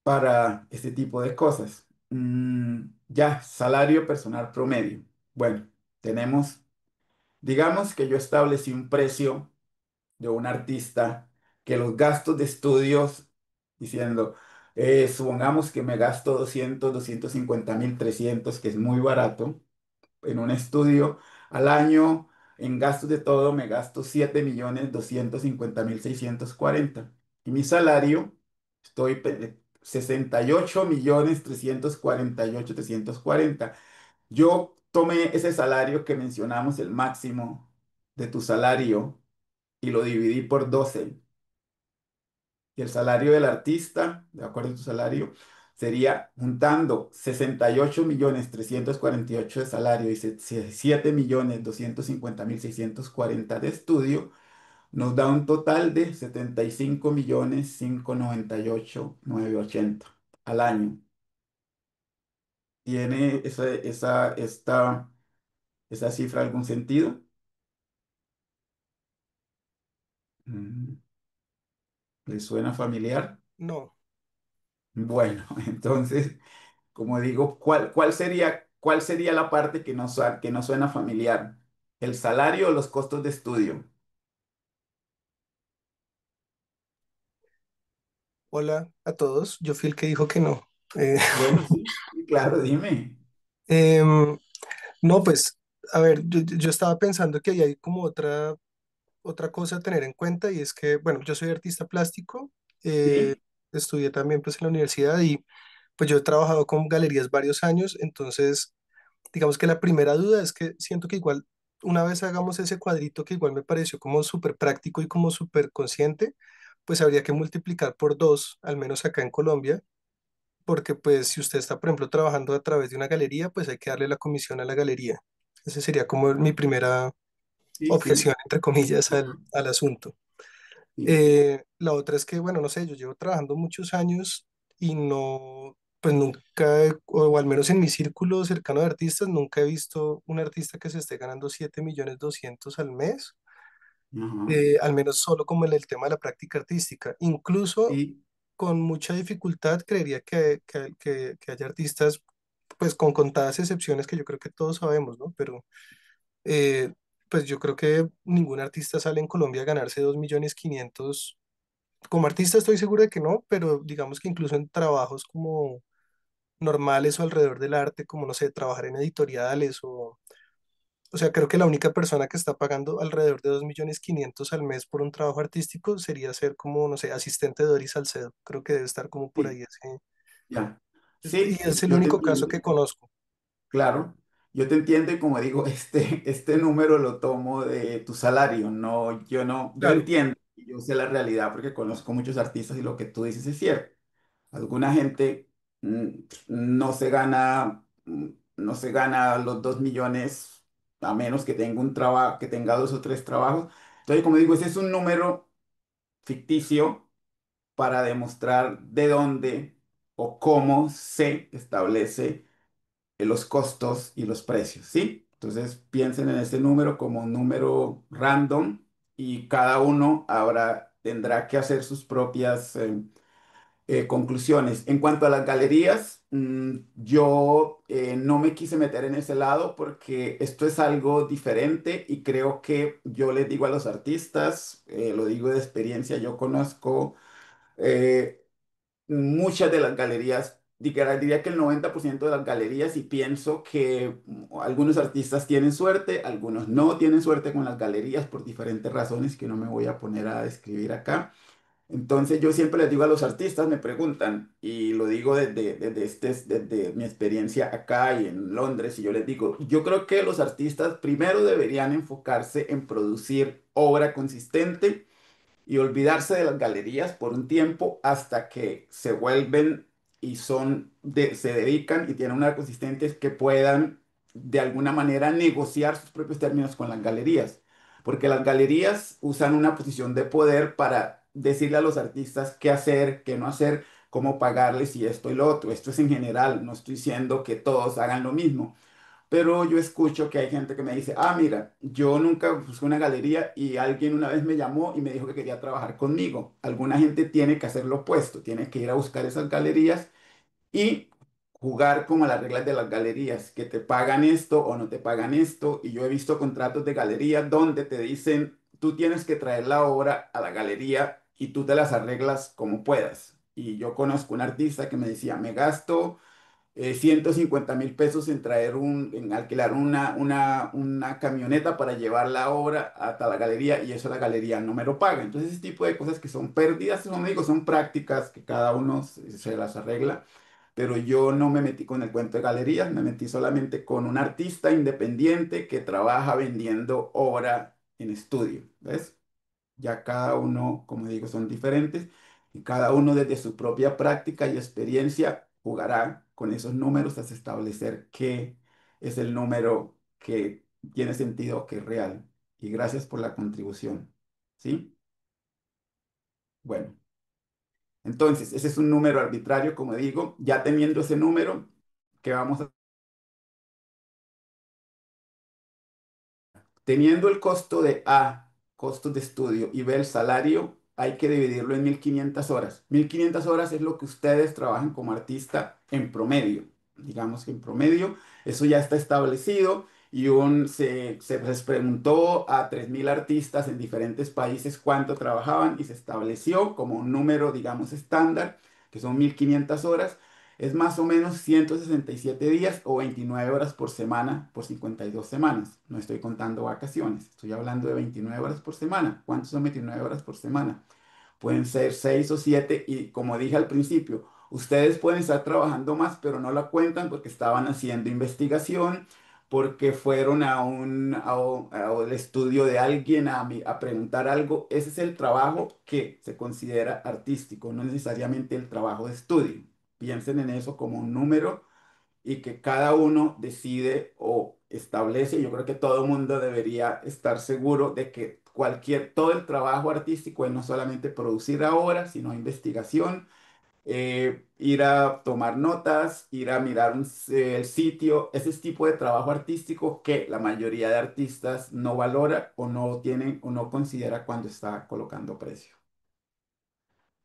S1: para este tipo de cosas. Ya, salario personal promedio. Bueno, digamos que yo establecí un precio de un artista que los gastos de estudios, diciendo, supongamos que me gasto 250.000, 300, que es muy barato, en un estudio al año, en gastos de todo, me gasto 7.250.640. Y mi salario, 68.348.340. Yo tomé ese salario que mencionamos, el máximo de tu salario, y lo dividí por 12. Y el salario del artista, de acuerdo a tu salario, sería juntando 68.348.000 de salario y 7.250.640 de estudio, nos da un total de 75.598.980 al año. ¿Tiene esa cifra algún sentido? Mm, ¿Le suena familiar?
S2: No.
S1: Bueno, entonces, como digo, ¿cuál sería la parte que no suena familiar? ¿El salario o los costos de estudio?
S2: Hola a todos. Yo fui el que dijo que no. Eh,
S1: Bueno, sí, sí, claro, dime.
S2: em, no, pues, a ver, yo estaba pensando que ahí hay como otra cosa a tener en cuenta y es que, bueno, yo soy artista plástico, eh,
S1: Sí,
S2: estudié también pues en la universidad y pues yo he trabajado con galerías varios años, entonces digamos que la primera duda es que siento que igual una vez hagamos ese cuadrito que igual me pareció como súper práctico y como súper consciente, pues habría que multiplicar por dos, al menos acá en Colombia, porque pues si usted está, por ejemplo, trabajando a través de una galería, pues hay que darle la comisión a la galería. Ese sería como mi primera
S1: Sí, sí,
S2: objeción, entre comillas, al asunto.
S1: sí.
S2: La otra es que, bueno, no sé, yo llevo trabajando muchos años y no, pues nunca, o al menos en mi círculo cercano de artistas, nunca he visto un artista que se esté ganando 7.200.000 al mes,
S1: Ajá.
S2: al menos solo como en el tema de la práctica artística. Incluso
S1: Sí,
S2: con mucha dificultad creería que haya artistas, pues con contadas excepciones que yo creo que todos sabemos, ¿no? Pero eh, pues yo creo que ningún artista sale en Colombia a ganarse 2.500.000. Como artista estoy seguro de que no, pero digamos que incluso en trabajos como normales o alrededor del arte, como no sé, trabajar en editoriales o sea, creo que la única persona que está pagando alrededor de 2.500.000 al mes por un trabajo artístico sería ser como, no sé, asistente de Doris Salcedo. Creo que debe estar como por
S1: sí,
S2: ahí ese.
S1: ya.
S2: Y
S1: Sí,
S2: es el
S1: yo te
S2: único caso
S1: entiendo.
S2: que conozco.
S1: Claro, yo te entiendo y como digo, este número lo tomo de tu salario, no, yo no, yo
S2: Claro,
S1: entiendo, yo sé la realidad porque conozco muchos artistas y lo que tú dices es cierto. Alguna gente mm, no se gana, no se gana los 2 millones a menos que tenga un trabajo, que tenga dos o tres trabajos. Entonces, como digo, ese es un número ficticio para demostrar de dónde o cómo se establece los costos y los precios, ¿sí? Entonces piensen en ese número como un número random y cada uno ahora tendrá que hacer sus propias conclusiones. En cuanto a las galerías, yo no me quise meter en ese lado porque esto es algo diferente y creo que yo les digo a los artistas, lo digo de experiencia, yo conozco eh, muchas de las galerías, diría que el 90% de las galerías y pienso que algunos artistas tienen suerte, algunos no tienen suerte con las galerías por diferentes razones que no me voy a poner a describir acá. Entonces yo siempre les digo a los artistas, me preguntan, y lo digo desde mi experiencia acá y en Londres, y yo les digo, yo creo que los artistas primero deberían enfocarse en producir obra consistente y olvidarse de las galerías por un tiempo hasta que se vuelven y se dedican y tienen una consistentes que puedan de alguna manera negociar sus propios términos con las galerías. Porque las galerías usan una posición de poder para decirle a los artistas qué hacer, qué no hacer, cómo pagarles y esto y lo otro. Esto es en general, no estoy diciendo que todos hagan lo mismo. Pero yo escucho que hay gente que me dice, ah, mira, yo nunca busqué una galería y alguien una vez me llamó y me dijo que quería trabajar conmigo. Alguna gente tiene que hacer lo opuesto, tiene que ir a buscar esas galerías y jugar como a las reglas de las galerías, que te pagan esto o no te pagan esto. Y yo he visto contratos de galerías donde te dicen, tú tienes que traer la obra a la galería y tú te las arreglas como puedas. Y yo conozco un artista que me decía, me gasto 150.000 pesos en alquilar una camioneta para llevar la obra hasta la galería y eso la galería no me lo paga. Entonces, ese tipo de cosas que son pérdidas, como digo, son prácticas que cada uno se las arregla, pero yo no me metí con el cuento de galerías, me metí solamente con un artista independiente que trabaja vendiendo obra en estudio, ¿ves? Ya cada uno, como digo, son diferentes y cada uno desde su propia práctica y experiencia jugará con esos números hasta establecer qué es el número que tiene sentido, que es real. Y gracias por la contribución. ¿Sí? Bueno, entonces ese es un número arbitrario, como digo. Ya teniendo ese número, ¿qué vamos a Teniendo el costo de A, costos de estudio, y B, el salario, hay que dividirlo en 1.500 horas. 1.500 horas es lo que ustedes trabajan como artista en promedio. Digamos que en promedio, eso ya está establecido y se les preguntó a 3.000 artistas en diferentes países cuánto trabajaban y se estableció como un número, digamos, estándar, que son 1.500 horas. Es más o menos 167 días o 29 horas por semana por 52 semanas. No estoy contando vacaciones, estoy hablando de 29 horas por semana. ¿Cuántos son 29 horas por semana? Pueden ser 6 o 7 y como dije al principio, ustedes pueden estar trabajando más, pero no la cuentan porque estaban haciendo investigación, porque fueron al estudio de alguien a preguntar algo. Ese es el trabajo que se considera artístico, no necesariamente el trabajo de estudio. Piensen en eso como un número y que cada uno decide o establece. Yo creo que todo el mundo debería estar seguro de que todo el trabajo artístico es no solamente producir ahora, sino investigación, ir a tomar notas, ir a mirar el sitio, ese tipo de trabajo artístico que la mayoría de artistas no valora o no tienen o no considera cuando está colocando precio.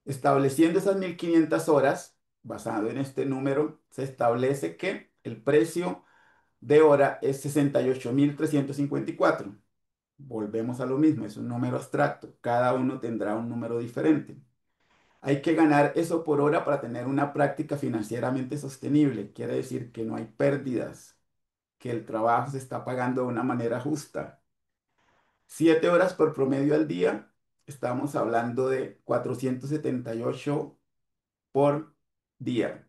S1: Estableciendo esas 1.500 horas, basado en este número, se establece que el precio de hora es 68.354. Volvemos a lo mismo, es un número abstracto, cada uno tendrá un número diferente. Hay que ganar eso por hora para tener una práctica financieramente sostenible. Quiere decir que no hay pérdidas, que el trabajo se está pagando de una manera justa. 7 horas por promedio al día, estamos hablando de 478 por día.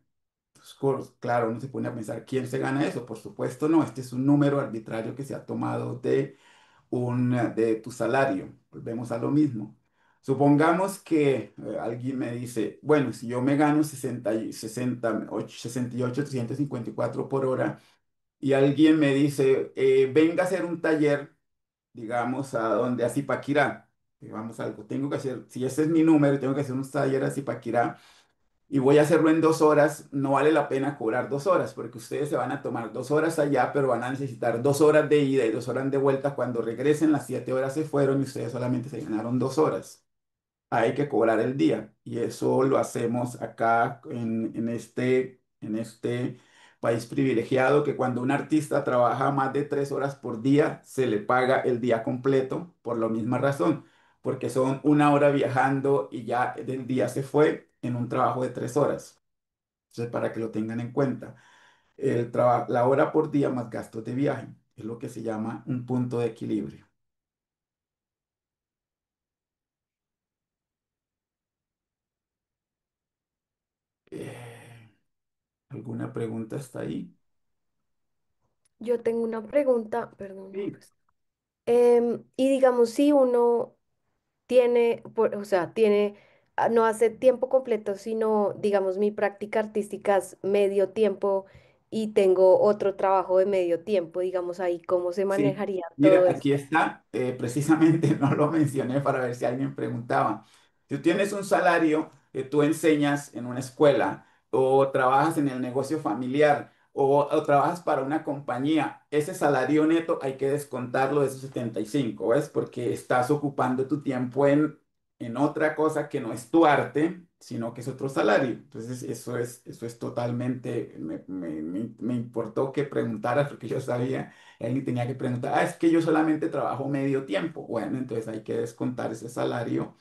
S1: Entonces, claro, uno se pone a pensar, ¿quién se gana eso? Por supuesto, no. Este es un número arbitrario que se ha tomado de tu salario. Volvemos a lo mismo. Supongamos que alguien me dice, bueno, si yo me gano 68.354 por hora y alguien me dice, venga a hacer un taller, digamos, a donde a Zipaquirá, digamos algo, tengo que hacer, si ese es mi número, tengo que hacer un taller a Zipaquirá y voy a hacerlo en 2 horas, no vale la pena cobrar 2 horas, porque ustedes se van a tomar 2 horas allá, pero van a necesitar 2 horas de ida y 2 horas de vuelta. Cuando regresen, las 7 horas se fueron y ustedes solamente se ganaron 2 horas. Hay que cobrar el día y eso lo hacemos acá en este país privilegiado, que cuando un artista trabaja más de 3 horas por día, se le paga el día completo por la misma razón, porque son una hora viajando y ya del día se fue en un trabajo de 3 horas. Entonces, para que lo tengan en cuenta, la hora por día más gastos de viaje es lo que se llama un punto de equilibrio. Eh, ¿Alguna pregunta hasta ahí?
S3: Yo tengo una pregunta, perdón, no,
S1: Sí.
S3: pues. Y digamos, si uno tiene, o sea, tiene, no hace tiempo completo, sino, digamos, mi práctica artística es medio tiempo y tengo otro trabajo de medio tiempo, digamos, ahí, ¿cómo se
S1: Sí,
S3: manejaría
S1: mira,
S3: todo eso?
S1: aquí está, precisamente no lo mencioné para ver si alguien preguntaba. Si tú tienes un salario que tú enseñas en una escuela o trabajas en el negocio familiar o trabajas para una compañía, ese salario neto hay que descontarlo de esos 75, ¿ves? Porque estás ocupando tu tiempo en otra cosa que no es tu arte, sino que es otro salario. Entonces, eso es totalmente, me importó que preguntaras porque yo sabía. Y alguien tenía que preguntar, es que yo solamente trabajo medio tiempo. Bueno, entonces hay que descontar ese salario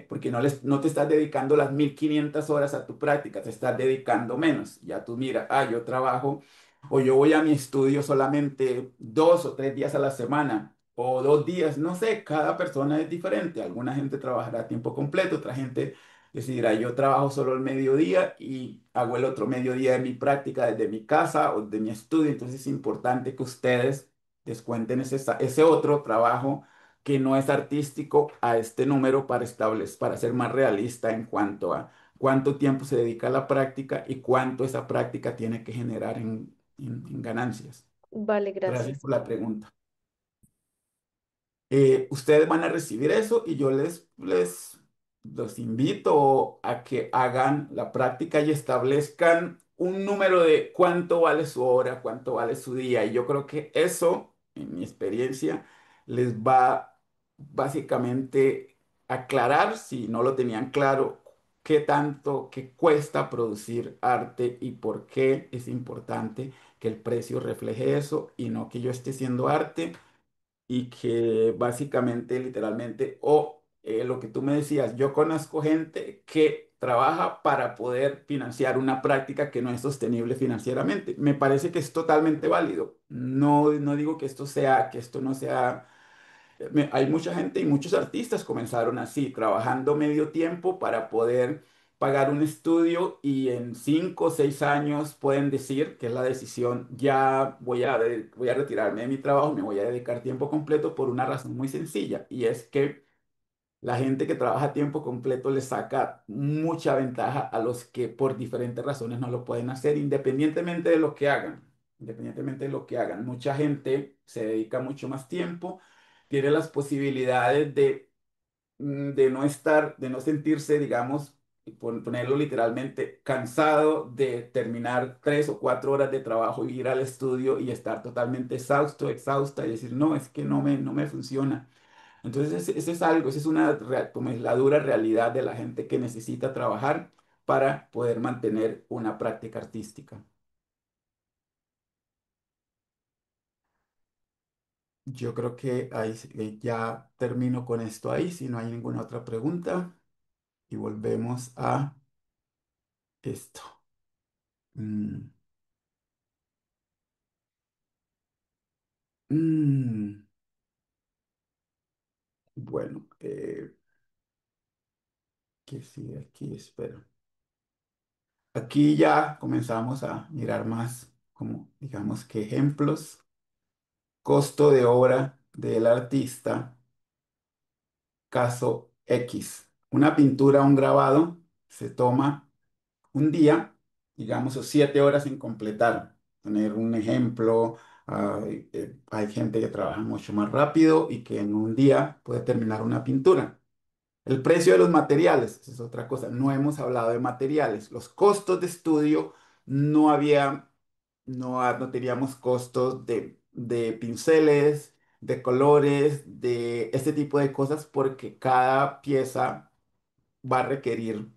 S1: porque no te estás dedicando las 1.500 horas a tu práctica, te estás dedicando menos. Ya tú mira, yo trabajo o yo voy a mi estudio solamente 2 o 3 días a la semana o 2 días, no sé, cada persona es diferente. Alguna gente trabajará a tiempo completo, otra gente decidirá, yo trabajo solo el mediodía y hago el otro mediodía de mi práctica desde mi casa o de mi estudio. Entonces es importante que ustedes descuenten ese otro trabajo que no es artístico a este número para ser más realista en cuanto a cuánto tiempo se dedica a la práctica y cuánto esa práctica tiene que generar en ganancias.
S3: Vale,
S1: Gracias
S3: gracias.
S1: por la pregunta. Ustedes van a recibir eso y yo los invito a que hagan la práctica y establezcan un número de cuánto vale su hora, cuánto vale su día. Y yo creo que eso, en mi experiencia, les va básicamente aclarar, si no lo tenían claro, qué tanto, qué cuesta producir arte y por qué es importante que el precio refleje eso y no que yo esté haciendo arte y que básicamente, literalmente, o lo que tú me decías, yo conozco gente que trabaja para poder financiar una práctica que no es sostenible financieramente. Me parece que es totalmente válido. No, no digo que esto no sea. Hay mucha gente y muchos artistas comenzaron así, trabajando medio tiempo para poder pagar un estudio y en 5 o 6 años pueden decir que es la decisión, ya voy a retirarme de mi trabajo, me voy a dedicar tiempo completo por una razón muy sencilla, y es que la gente que trabaja a tiempo completo le saca mucha ventaja a los que por diferentes razones no lo pueden hacer, independientemente de lo que hagan. Independientemente de lo que hagan. Mucha gente se dedica mucho más tiempo, tiene las posibilidades de no estar, de no sentirse, digamos, y ponerlo literalmente, cansado de terminar 3 o 4 horas de trabajo, ir al estudio y estar totalmente exhausto, exhausta y decir, no, es que no me funciona. Entonces, ese es algo, esa es como es la dura realidad de la gente que necesita trabajar para poder mantener una práctica artística. Yo creo que ahí ya termino con esto ahí, si no hay ninguna otra pregunta, y volvemos a esto. Mm, mm, bueno, ¿qué sigue aquí? Espera. Aquí ya comenzamos a mirar más como, digamos que ejemplos. Costo de obra del artista. Caso X. Una pintura, un grabado, se toma un día, digamos, o 7 horas en completar. Tener un ejemplo, hay gente que trabaja mucho más rápido y que en un día puede terminar una pintura. El precio de los materiales, esa es otra cosa. No hemos hablado de materiales. Los costos de estudio, no había, no teníamos costos de pinceles, de colores, de este tipo de cosas, porque cada pieza va a requerir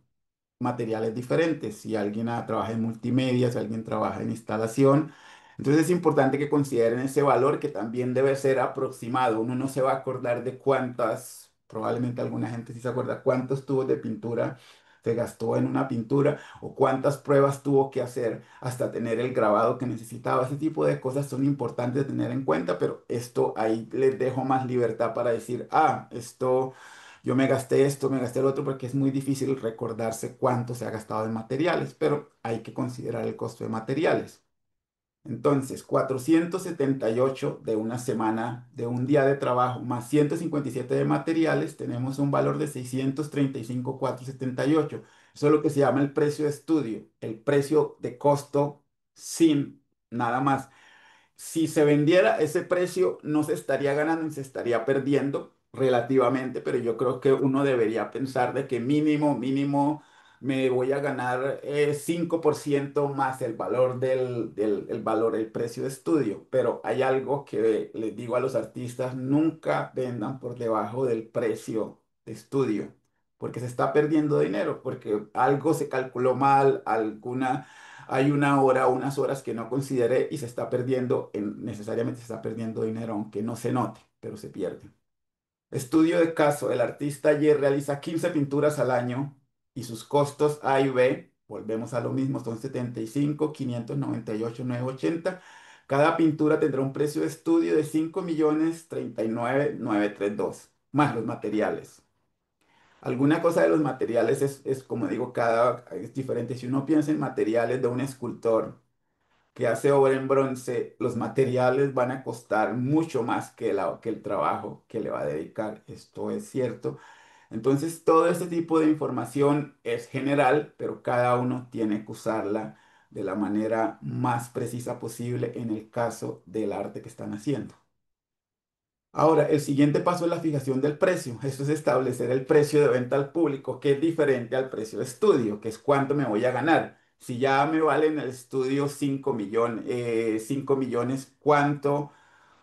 S1: materiales diferentes. Si alguien trabaja en multimedia, si alguien trabaja en instalación. Entonces es importante que consideren ese valor, que también debe ser aproximado. Uno no se va a acordar de cuántas, probablemente alguna gente sí se acuerda cuántos tubos de pintura se gastó en una pintura o cuántas pruebas tuvo que hacer hasta tener el grabado que necesitaba. Ese tipo de cosas son importantes de tener en cuenta, pero esto ahí les dejo más libertad para decir, esto yo me gasté esto, me gasté el otro, porque es muy difícil recordarse cuánto se ha gastado en materiales, pero hay que considerar el costo de materiales. Entonces, 478 de una semana, de un día de trabajo, más 157 de materiales, tenemos un valor de 635,478. Eso es lo que se llama el precio de estudio, el precio de costo sin nada más. Si se vendiera ese precio, no se estaría ganando, se estaría perdiendo relativamente, pero yo creo que uno debería pensar de que mínimo, mínimo, me voy a ganar 5% más el valor el valor, el precio de estudio. Pero hay algo que les digo a los artistas: nunca vendan por debajo del precio de estudio, porque se está perdiendo dinero, porque algo se calculó mal, hay una hora o unas horas que no consideré y se está perdiendo, necesariamente se está perdiendo dinero, aunque no se note, pero se pierde. Estudio de caso: el artista Y realiza 15 pinturas al año y sus costos A y B, volvemos a lo mismo, son 75, 598,980. Cada pintura tendrá un precio de estudio de 5,039,932, más los materiales. Alguna cosa de los materiales es como digo, cada es diferente. Si uno piensa en materiales de un escultor que hace obra en bronce, los materiales van a costar mucho más que el trabajo que le va a dedicar. Esto es cierto. Entonces, todo este tipo de información es general, pero cada uno tiene que usarla de la manera más precisa posible en el caso del arte que están haciendo. Ahora, el siguiente paso es la fijación del precio. Esto es establecer el precio de venta al público, que es diferente al precio de estudio, que es cuánto me voy a ganar. Si ya me vale en el estudio 5 millones, 5 millones, ¿cuánto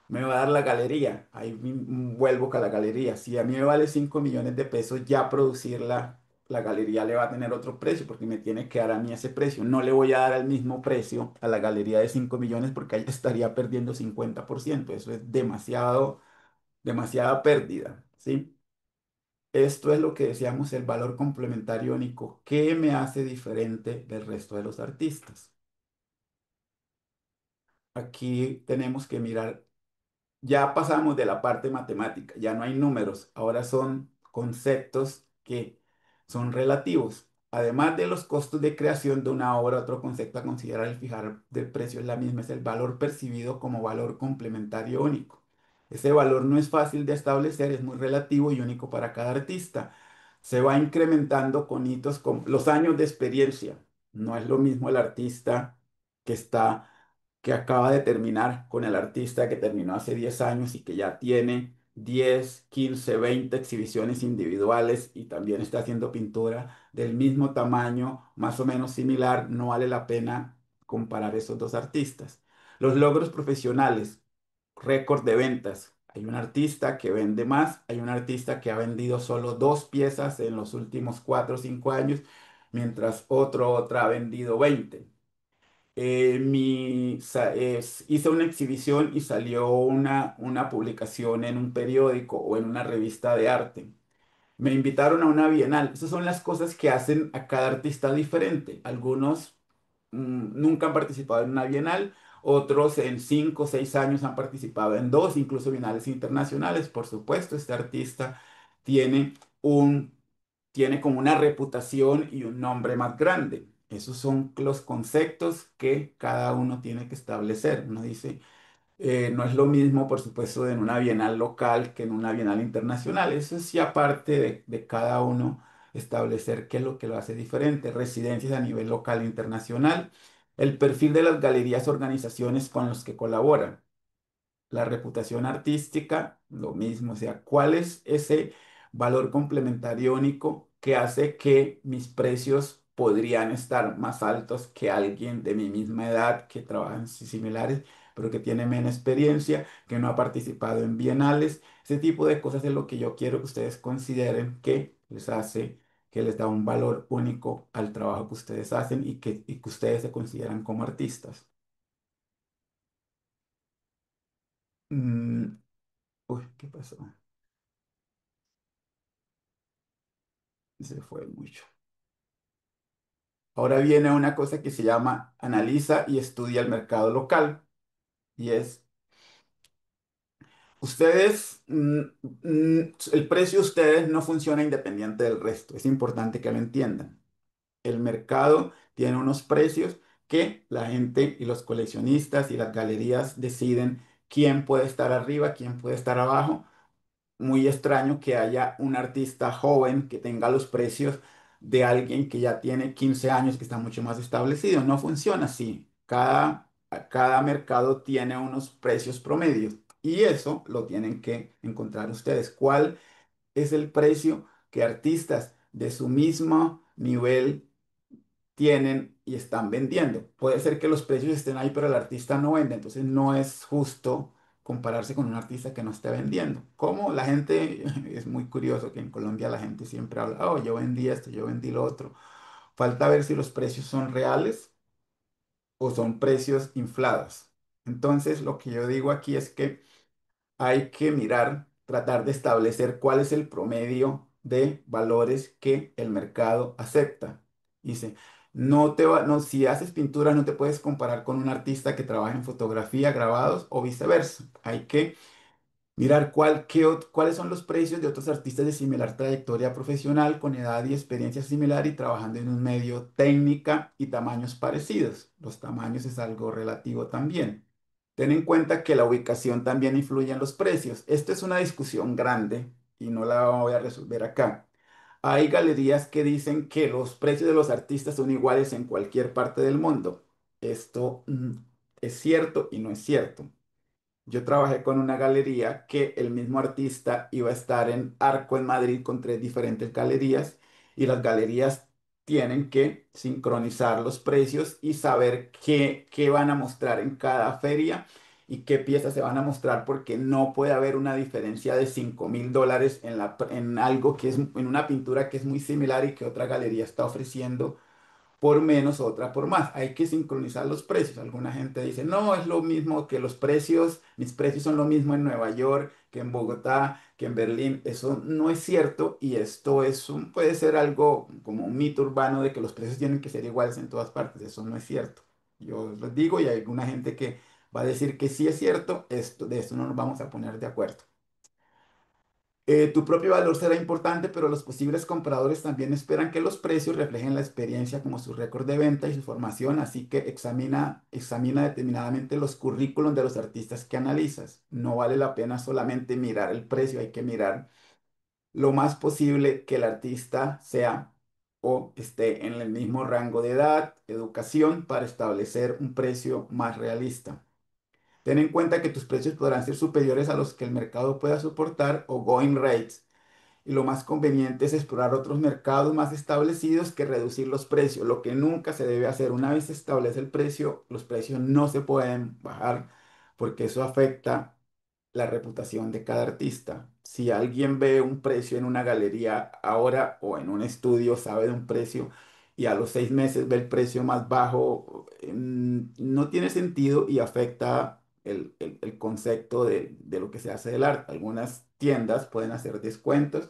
S1: me va a dar la galería? Ahí vuelvo con la galería. Si a mí me vale 5 millones de pesos, ya producirla, la galería le va a tener otro precio, porque me tiene que dar a mí ese precio. No le voy a dar el mismo precio a la galería de 5 millones, porque ahí estaría perdiendo 50%. Eso es demasiada pérdida, ¿sí? Esto es lo que decíamos, el valor complementario único. ¿Qué me hace diferente del resto de los artistas? Aquí tenemos que mirar, ya pasamos de la parte matemática, ya no hay números, ahora son conceptos que son relativos. además de los costos de creación de una obra, otro concepto a considerar al fijar del precio es la misma, es el valor percibido como valor complementario único. Ese valor no es fácil de establecer, es muy relativo y único para cada artista. Se va incrementando con hitos, con los años de experiencia. No es lo mismo el artista que está, que acaba de terminar con el artista que terminó hace 10 años y que ya tiene 10, 15, 20 exhibiciones individuales y también está haciendo pintura del mismo tamaño, más o menos similar. No vale la pena comparar esos dos artistas. Los logros profesionales, récord de ventas. Hay un artista que vende más, hay un artista que ha vendido solo 2 piezas en los últimos 4 o 5 años, mientras otra ha vendido 20. Hice una exhibición y salió una publicación en un periódico o en una revista de arte. Me invitaron a una bienal. Esas son las cosas que hacen a cada artista diferente. Algunos nunca han participado en una bienal, otros en 5 o 6 años han participado en dos, incluso bienales internacionales. Por supuesto, este artista tiene un, tiene como una reputación y un nombre más grande. Esos son los conceptos que cada uno tiene que establecer. Uno dice, no es lo mismo, por supuesto, en una bienal local que en una bienal internacional. Eso sí, aparte de cada uno establecer qué es lo que lo hace diferente. Residencias a nivel local e internacional. El perfil de las galerías, organizaciones con los que colaboran. La reputación artística, lo mismo, o sea, ¿cuál es ese valor complementario único que hace que mis precios podrían estar más altos que alguien de mi misma edad que trabaja en similares, pero que tiene menos experiencia, que no ha participado en bienales? Ese tipo de cosas es lo que yo quiero que ustedes consideren que les hace, que les da un valor único al trabajo que ustedes hacen y que ustedes se consideran como artistas. Mm, uy, ¿qué pasó? Se fue mucho. Ahora viene una cosa que se llama analiza y estudia el mercado local. Y es, ustedes, el precio de ustedes no funciona independiente del resto. Es importante que lo entiendan. El mercado tiene unos precios que la gente y los coleccionistas y las galerías deciden quién puede estar arriba, quién puede estar abajo. Muy extraño que haya un artista joven que tenga los precios de alguien que ya tiene 15 años, que está mucho más establecido. No funciona así. Cada mercado tiene unos precios promedios y eso lo tienen que encontrar ustedes. ¿Cuál es el precio que artistas de su mismo nivel tienen y están vendiendo? Puede ser que los precios estén ahí, pero el artista no vende, entonces no es justo compararse con un artista que no esté vendiendo. Como la gente, es muy curioso que en Colombia la gente siempre habla, oh, yo vendí esto, yo vendí lo otro. Falta ver si los precios son reales o son precios inflados. Entonces, lo que yo digo aquí es que hay que mirar, tratar de establecer cuál es el promedio de valores que el mercado acepta. Dice, no, si haces pintura no te puedes comparar con un artista que trabaja en fotografía, grabados o viceversa. Hay que mirar cuáles son los precios de otros artistas de similar trayectoria profesional, con edad y experiencia similar y trabajando en un medio técnica y tamaños parecidos. Los tamaños es algo relativo también. Ten en cuenta que la ubicación también influye en los precios. Esta es una discusión grande y no la voy a resolver acá. Hay galerías que dicen que los precios de los artistas son iguales en cualquier parte del mundo. Esto es cierto y no es cierto. Yo trabajé con una galería que el mismo artista iba a estar en Arco en Madrid con 3 diferentes galerías y las galerías tienen que sincronizar los precios y saber qué van a mostrar en cada feria y qué piezas se van a mostrar porque no puede haber una diferencia de $5.000 en algo que es en una pintura que es muy similar y que otra galería está ofreciendo por menos, otra por más. Hay que sincronizar los precios. Alguna gente dice, no, es lo mismo que los precios, mis precios son lo mismo en Nueva York que en Bogotá, que en Berlín. Eso no es cierto y esto puede ser algo como un mito urbano de que los precios tienen que ser iguales en todas partes. Eso no es cierto. Yo les digo y hay alguna gente que va a decir que sí es cierto, de esto no nos vamos a poner de acuerdo. Tu propio valor será importante, pero los posibles compradores también esperan que los precios reflejen la experiencia como su récord de venta y su formación, así que examina determinadamente los currículum de los artistas que analizas. No vale la pena solamente mirar el precio, hay que mirar lo más posible que el artista sea o esté en el mismo rango de edad, educación, para establecer un precio más realista. Ten en cuenta que tus precios podrán ser superiores a los que el mercado pueda soportar o going rates, y lo más conveniente es explorar otros mercados más establecidos que reducir los precios, lo que nunca se debe hacer. Una vez se establece el precio, los precios no se pueden bajar porque eso afecta la reputación de cada artista. Si alguien ve un precio en una galería ahora o en un estudio, sabe de un precio y a los 6 meses ve el precio más bajo, no tiene sentido y afecta el concepto de lo que se hace del arte. Algunas tiendas pueden hacer descuentos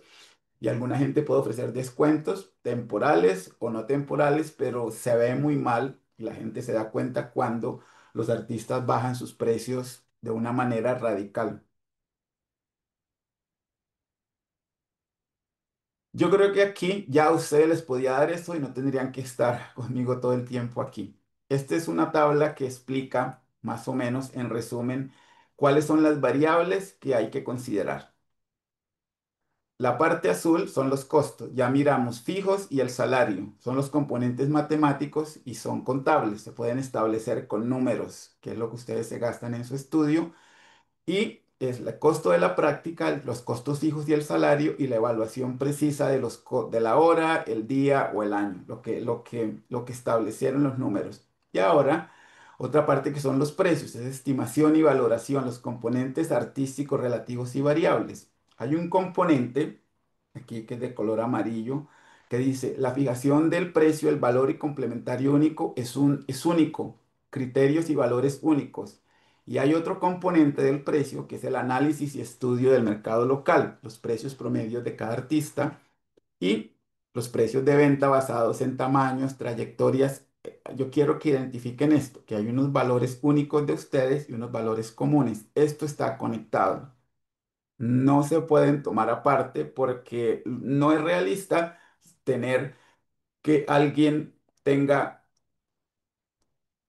S1: y alguna gente puede ofrecer descuentos temporales o no temporales, pero se ve muy mal y la gente se da cuenta cuando los artistas bajan sus precios de una manera radical. Yo creo que aquí ya a ustedes les podía dar esto y no tendrían que estar conmigo todo el tiempo aquí. Esta es una tabla que explica más o menos en resumen cuáles son las variables que hay que considerar. La parte azul son los costos, ya miramos fijos y el salario, son los componentes matemáticos y son contables, se pueden establecer con números, que es lo que ustedes se gastan en su estudio, y es el costo de la práctica, los costos fijos y el salario y la evaluación precisa de de la hora, el día o el año, lo que establecieron los números. Y ahora, otra parte que son los precios, es estimación y valoración, los componentes artísticos relativos y variables. Hay un componente, aquí que es de color amarillo, que dice, la fijación del precio, el valor y complementario único es único, criterios y valores únicos. Y hay otro componente del precio que es el análisis y estudio del mercado local, los precios promedios de cada artista y los precios de venta basados en tamaños, trayectorias. Yo quiero que identifiquen esto, que hay unos valores únicos de ustedes y unos valores comunes. Esto está conectado. No se pueden tomar aparte porque no es realista tener que alguien tenga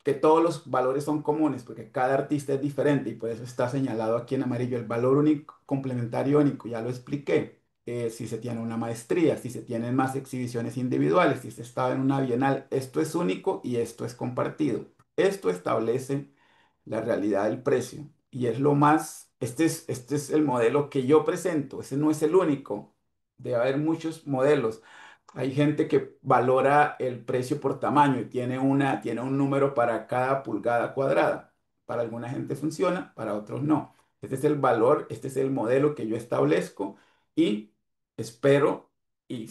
S1: que todos los valores son comunes, porque cada artista es diferente y por eso está señalado aquí en amarillo el valor único, complementario único, ya lo expliqué. Si se tiene una maestría, si se tienen más exhibiciones individuales, si se está en una bienal, esto es único y esto es compartido. Esto establece la realidad del precio y es lo más, este es el modelo que yo presento, ese no es el único, debe haber muchos modelos. Hay gente que valora el precio por tamaño y tiene un número para cada pulgada cuadrada. Para alguna gente funciona, para otros no. Este es el valor, este es el modelo que yo establezco y espero y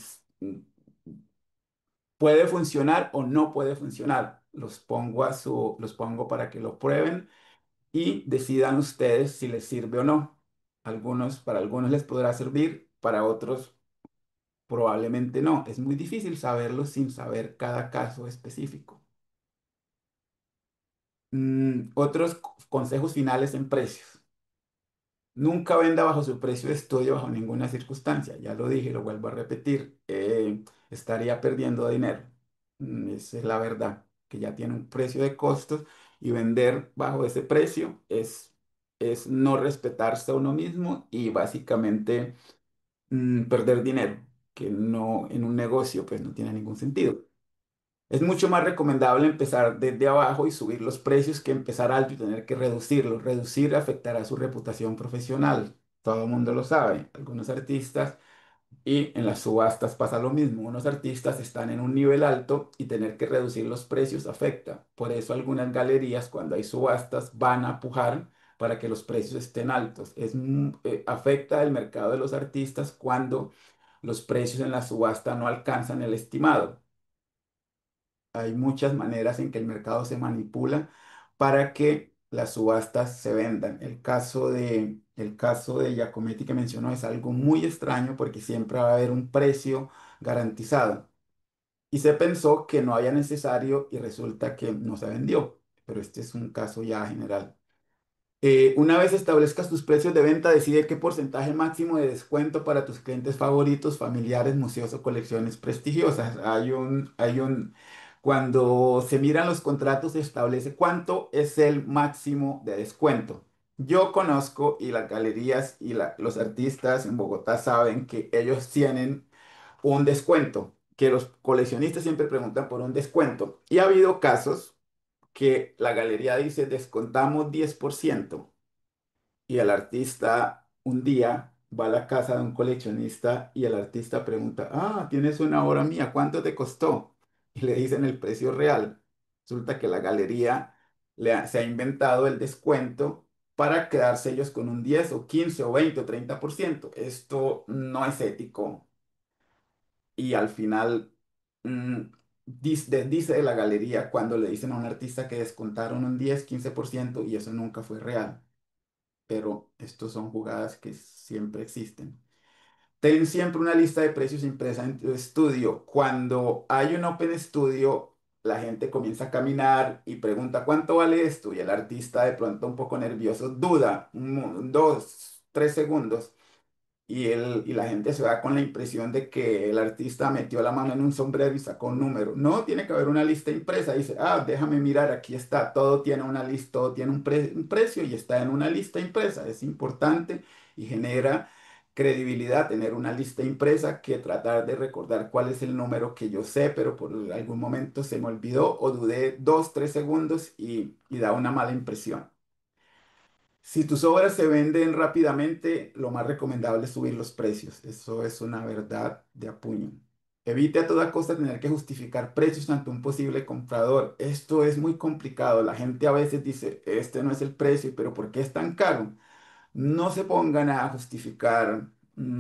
S1: puede funcionar o no puede funcionar. Los pongo para que lo prueben y decidan ustedes si les sirve o no. Para algunos les podrá servir, para otros probablemente no. Es muy difícil saberlo sin saber cada caso específico. Otros consejos finales en precios. Nunca venda bajo su precio de estudio bajo ninguna circunstancia. Ya lo dije, lo vuelvo a repetir. Estaría perdiendo dinero. Esa es la verdad, que ya tiene un precio de costos y vender bajo ese precio es no respetarse a uno mismo y básicamente perder dinero, que no en un negocio pues no tiene ningún sentido. Es mucho más recomendable empezar desde abajo y subir los precios que empezar alto y tener que reducirlos. Reducir afectará su reputación profesional. Todo el mundo lo sabe. Algunos artistas y en las subastas pasa lo mismo. Unos artistas están en un nivel alto y tener que reducir los precios afecta. Por eso algunas galerías cuando hay subastas van a pujar para que los precios estén altos. Afecta el mercado de los artistas cuando los precios en la subasta no alcanzan el estimado. Hay muchas maneras en que el mercado se manipula para que las subastas se vendan. El caso de Giacometti que mencionó es algo muy extraño porque siempre va a haber un precio garantizado. Y se pensó que no había necesario y resulta que no se vendió. Pero este es un caso ya general. Una vez establezcas tus precios de venta, decide qué porcentaje máximo de descuento para tus clientes favoritos, familiares, museos o colecciones prestigiosas. Cuando se miran los contratos, se establece cuánto es el máximo de descuento. Yo conozco y las galerías y los artistas en Bogotá saben que ellos tienen un descuento, que los coleccionistas siempre preguntan por un descuento. Y ha habido casos que la galería dice descontamos 10% y el artista un día va a la casa de un coleccionista y el artista pregunta, ah, tienes una obra mía, ¿cuánto te costó? Y le dicen el precio real. Resulta que la galería se ha inventado el descuento para quedarse ellos con un 10 o 15 o 20 o 30%. Esto no es ético y al final dice de la galería cuando le dicen a un artista que descontaron un 10 15% y eso nunca fue real, pero estos son jugadas que siempre existen. Ten siempre una lista de precios impresa en tu estudio. Cuando hay un Open Studio, la gente comienza a caminar y pregunta cuánto vale esto y el artista de pronto un poco nervioso duda, 2 3 segundos y la gente se va con la impresión de que el artista metió la mano en un sombrero y sacó un número. No, tiene que haber una lista impresa. Dice, ah, déjame mirar, aquí está, todo tiene una lista, todo tiene un precio y está en una lista impresa. Es importante y genera credibilidad tener una lista impresa que tratar de recordar cuál es el número que yo sé, pero por algún momento se me olvidó o dudé 2 3 segundos y da una mala impresión. Si tus obras se venden rápidamente, lo más recomendable es subir los precios. Eso es una verdad de a puño. Evite a toda costa tener que justificar precios ante un posible comprador. Esto es muy complicado. La gente a veces dice, este no es el precio, pero ¿por qué es tan caro? No se pongan a justificar,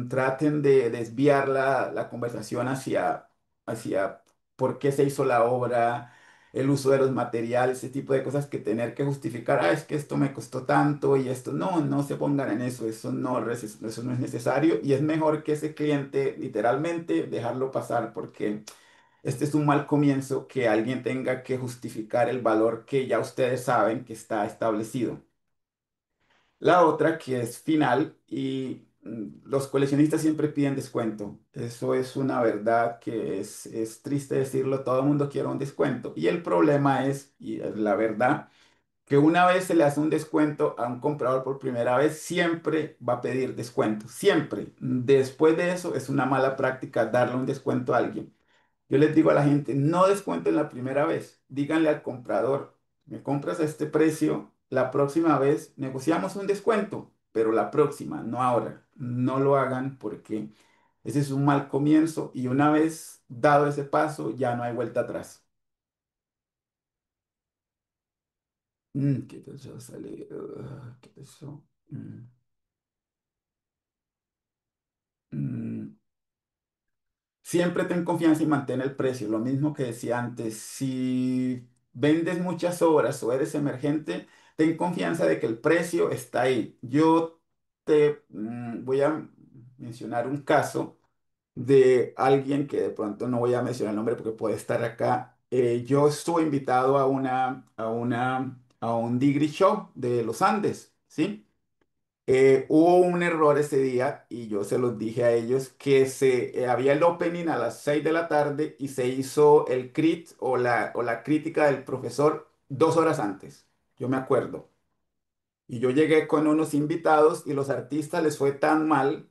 S1: traten de desviar la conversación hacia por qué se hizo la obra, el uso de los materiales, ese tipo de cosas que tener que justificar, ah, es que esto me costó tanto y esto, no, no se pongan en eso, eso no es necesario y es mejor que ese cliente literalmente dejarlo pasar porque este es un mal comienzo que alguien tenga que justificar el valor que ya ustedes saben que está establecido. La otra que es final y los coleccionistas siempre piden descuento. Eso es una verdad que es triste decirlo, todo el mundo quiere un descuento. Y el problema es, y es la verdad, que una vez se le hace un descuento a un comprador por primera vez, siempre va a pedir descuento, siempre. Después de eso es una mala práctica darle un descuento a alguien. Yo les digo a la gente, no descuenten la primera vez. Díganle al comprador, me compras a este precio, la próxima vez negociamos un descuento, pero la próxima, no ahora. No lo hagan porque ese es un mal comienzo y una vez dado ese paso ya no hay vuelta atrás. ¿Qué pasó? Sale. ¿Qué pasó? Mm. Siempre ten confianza y mantén el precio. Lo mismo que decía antes, si vendes muchas obras o eres emergente, ten confianza de que el precio está ahí. Yo te voy a mencionar un caso de alguien que de pronto no voy a mencionar el nombre porque puede estar acá. Yo estuve invitado a un Degree Show de los Andes, ¿sí? Hubo un error ese día y yo se los dije a ellos que había el opening a las 6 de la tarde y se hizo el crit o la crítica del profesor 2 horas antes. Yo me acuerdo. Y yo llegué con unos invitados y los artistas les fue tan mal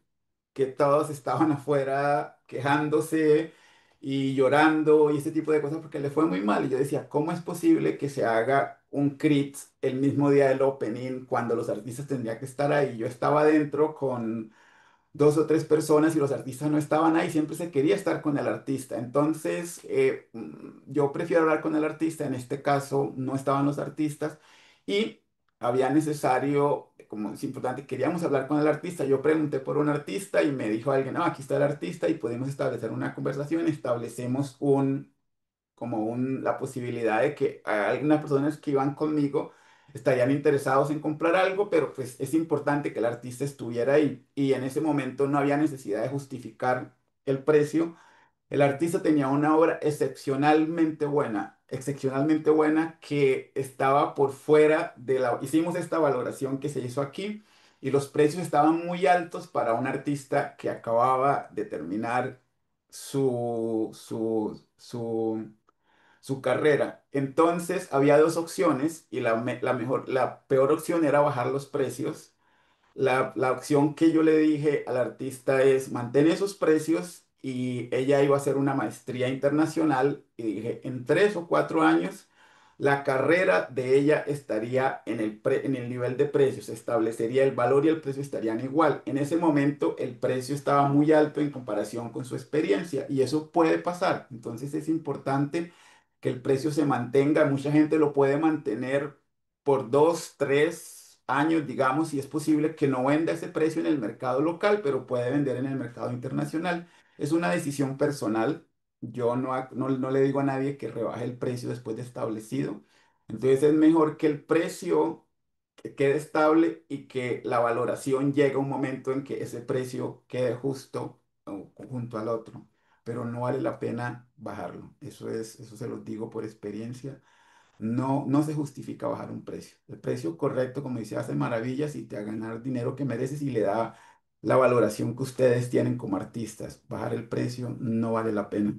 S1: que todos estaban afuera quejándose y llorando y ese tipo de cosas porque les fue muy mal. Y yo decía, ¿cómo es posible que se haga un crit el mismo día del opening cuando los artistas tendrían que estar ahí? Yo estaba adentro con 2 o 3 personas y los artistas no estaban ahí, siempre se quería estar con el artista. Entonces, yo prefiero hablar con el artista, en este caso no estaban los artistas y había necesario, como es importante, queríamos hablar con el artista. Yo pregunté por un artista y me dijo alguien, no, aquí está el artista y pudimos establecer una conversación, establecemos la posibilidad de que algunas personas que iban conmigo estarían interesados en comprar algo, pero pues es importante que el artista estuviera ahí y en ese momento no había necesidad de justificar el precio El artista tenía una obra excepcionalmente buena que estaba por fuera de la... Hicimos esta valoración que se hizo aquí y los precios estaban muy altos para un artista que acababa de terminar su carrera. Entonces había dos opciones y la peor opción era bajar los precios. La opción que yo le dije al artista es mantén esos precios y ella iba a hacer una maestría internacional y dije en 3 o 4 años la carrera de ella estaría en el nivel de precios, se establecería el valor y el precio estarían igual. En ese momento el precio estaba muy alto en comparación con su experiencia y eso puede pasar. Entonces es importante que el precio se mantenga. Mucha gente lo puede mantener por 2, 3 años, digamos, y es posible que no venda ese precio en el mercado local, pero puede vender en el mercado internacional. Es una decisión personal. Yo no le digo a nadie que rebaje el precio después de establecido. Entonces es mejor que el precio que quede estable y que la valoración llegue a un momento en que ese precio quede justo junto al otro, pero no vale la pena bajarlo. Eso se los digo por experiencia. No se justifica bajar un precio. El precio correcto, como dice, hace maravillas y te va a ganar dinero que mereces y le da la valoración que ustedes tienen como artistas. Bajar el precio no vale la pena.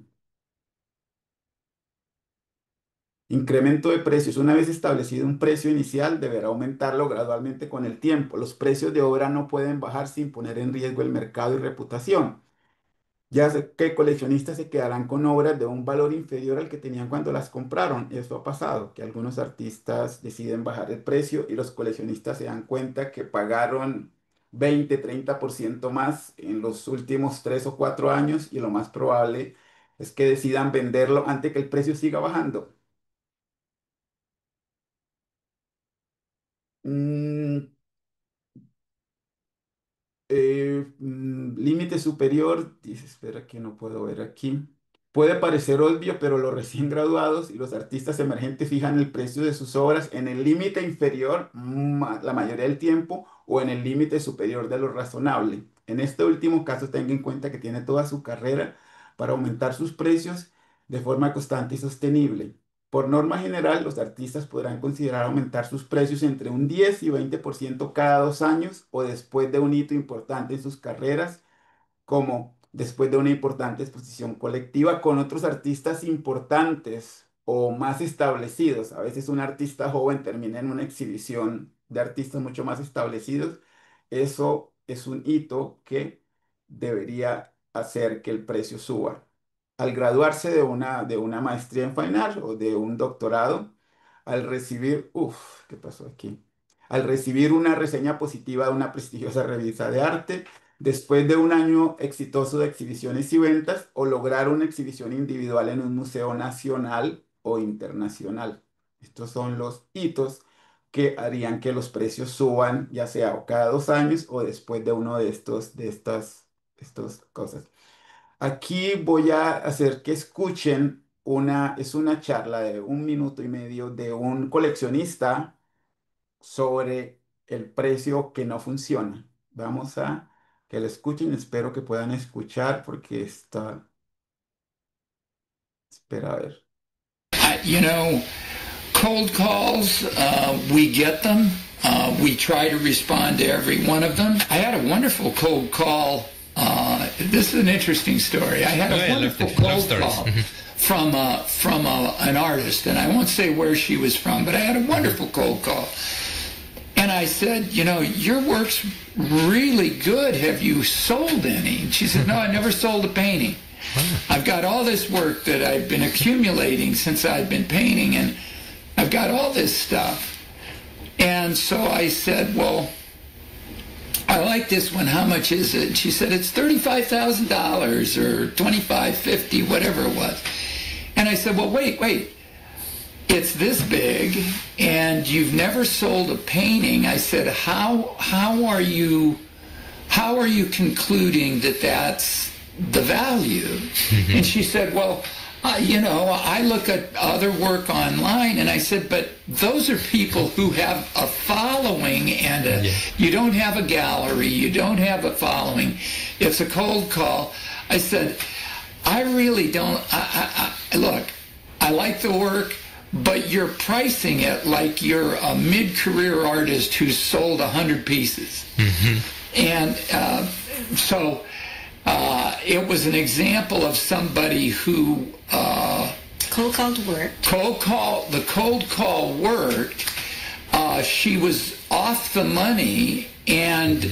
S1: Incremento de precios. Una vez establecido un precio inicial, deberá aumentarlo gradualmente con el tiempo. Los precios de obra no pueden bajar sin poner en riesgo el mercado y reputación. Ya sé que coleccionistas se quedarán con obras de un valor inferior al que tenían cuando las compraron. Eso ha pasado, que algunos artistas deciden bajar el precio y los coleccionistas se dan cuenta que pagaron 20, 30% más en los últimos 3 o 4 años y lo más probable es que decidan venderlo antes que el precio siga bajando. Mm, límite superior, dice, espera que no puedo ver aquí. Puede parecer obvio, pero los recién graduados y los artistas emergentes fijan el precio de sus obras en el límite inferior la mayoría del tiempo o en el límite superior de lo razonable. En este último caso, tenga en cuenta que tiene toda su carrera para aumentar sus precios de forma constante y sostenible. Por norma general, los artistas podrán considerar aumentar sus precios entre un 10 y 20% cada 2 años o después de un hito importante en sus carreras, como después de una importante exposición colectiva con otros artistas importantes o más establecidos. A veces un artista joven termina en una exhibición de artistas mucho más establecidos. Eso es un hito que debería hacer que el precio suba. Al graduarse de una maestría en Fine Art o de un doctorado, ¿qué pasó aquí? Al recibir una reseña positiva de una prestigiosa revista de arte, después de un año exitoso de exhibiciones y ventas, o lograr una exhibición individual en un museo nacional o internacional. Estos son los hitos que harían que los precios suban, ya sea o cada 2 años o después de uno de estas cosas. Aquí voy a hacer que escuchen es una charla de 1 minuto y medio de un coleccionista sobre el precio que no funciona. Vamos a que lo escuchen, espero que puedan escuchar porque espera a ver.
S4: You know, cold calls, we get them. We try to respond to every one of them. I had a wonderful cold call. This is an interesting story. I had a wonderful cold call from an artist, and I won't say where she was from, but I had a wonderful cold call. And I said, you know, your work's really good. Have you sold any? And she said, no, I never sold a painting. I've got all this work that I've been accumulating since I've been painting, and I've got all this stuff. And so I said, well, I like this one. How much is it? And she said, it's $35,000 or $25,50, whatever it was. And I said, well, wait. It's this big, and you've never sold a painting. I said, how are you concluding that that's the value? Mm-hmm. And she said, well, you know, I look at other work online, and I said, but those are people who have a following, and you don't have a gallery, you don't have a following. It's a cold call. I said, I really don't. Look, I like the work, but you're pricing it like you're a mid-career artist who's sold 100 pieces. And so it was an example of somebody who
S5: Cold called work.
S4: the cold call worked. She was off the money, and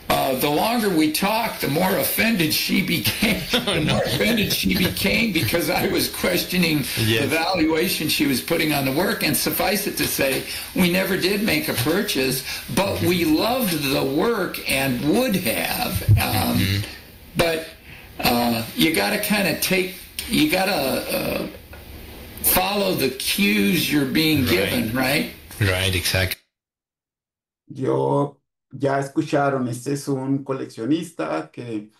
S4: the longer we talked, the more offended she became. The more offended she became because I was questioning the valuation she was putting on the work. And suffice it to say, we never did make a purchase, but we loved the work and would have. But you got to kind of you got to follow the cues you're being given, right?
S6: Right, exactly.
S1: Yo, ya escucharon, este es un coleccionista que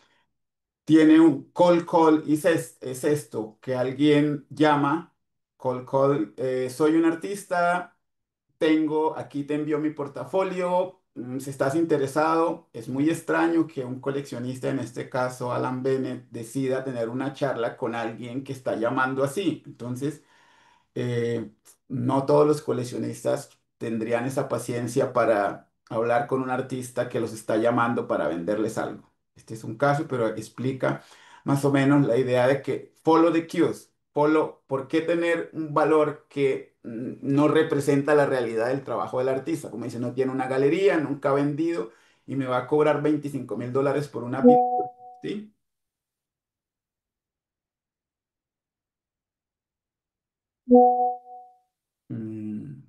S1: tiene un call call y es esto, que alguien llama, call call, soy un artista, aquí te envío mi portafolio, si estás interesado, es muy extraño que un coleccionista, en este caso Alan Bennett, decida tener una charla con alguien que está llamando así. Entonces, eh, no todos los coleccionistas tendrían esa paciencia para hablar con un artista que los está llamando para venderles algo. Este es un caso, pero explica más o menos la idea de que follow the cues, ¿por qué tener un valor que no representa la realidad del trabajo del artista? Como dice, no tiene una galería, nunca ha vendido y me va a cobrar $25,000 por una pintura, ¿sí? Mm,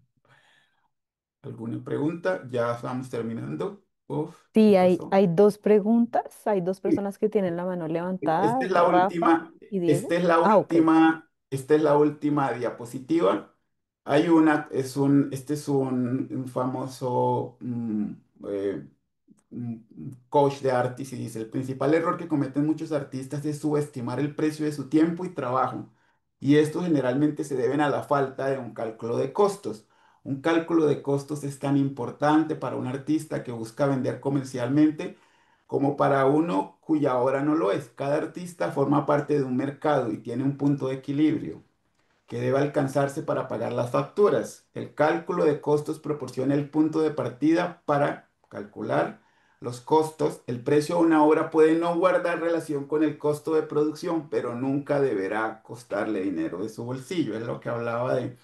S1: ¿Alguna pregunta? Ya estamos terminando. Uf, ¿qué
S7: Sí,
S1: pasó?
S7: hay dos preguntas, hay dos
S1: Sí,
S7: personas que tienen la mano
S1: esta
S7: levantada,
S1: es la
S7: Rafa
S1: última,
S7: y Diego. Ah, ok.
S1: esta es la última diapositiva. Hay una, este es un famoso eh, coach de artes y dice, el principal error que cometen muchos artistas es subestimar el precio de su tiempo y trabajo. Y esto generalmente se deben a la falta de un cálculo de costos. Un cálculo de costos es tan importante para un artista que busca vender comercialmente como para uno cuya obra no lo es. Cada artista forma parte de un mercado y tiene un punto de equilibrio que debe alcanzarse para pagar las facturas. El cálculo de costos proporciona el punto de partida para calcular los costos. El precio de una obra puede no guardar relación con el costo de producción, pero nunca deberá costarle dinero de su bolsillo. Es lo que hablaba de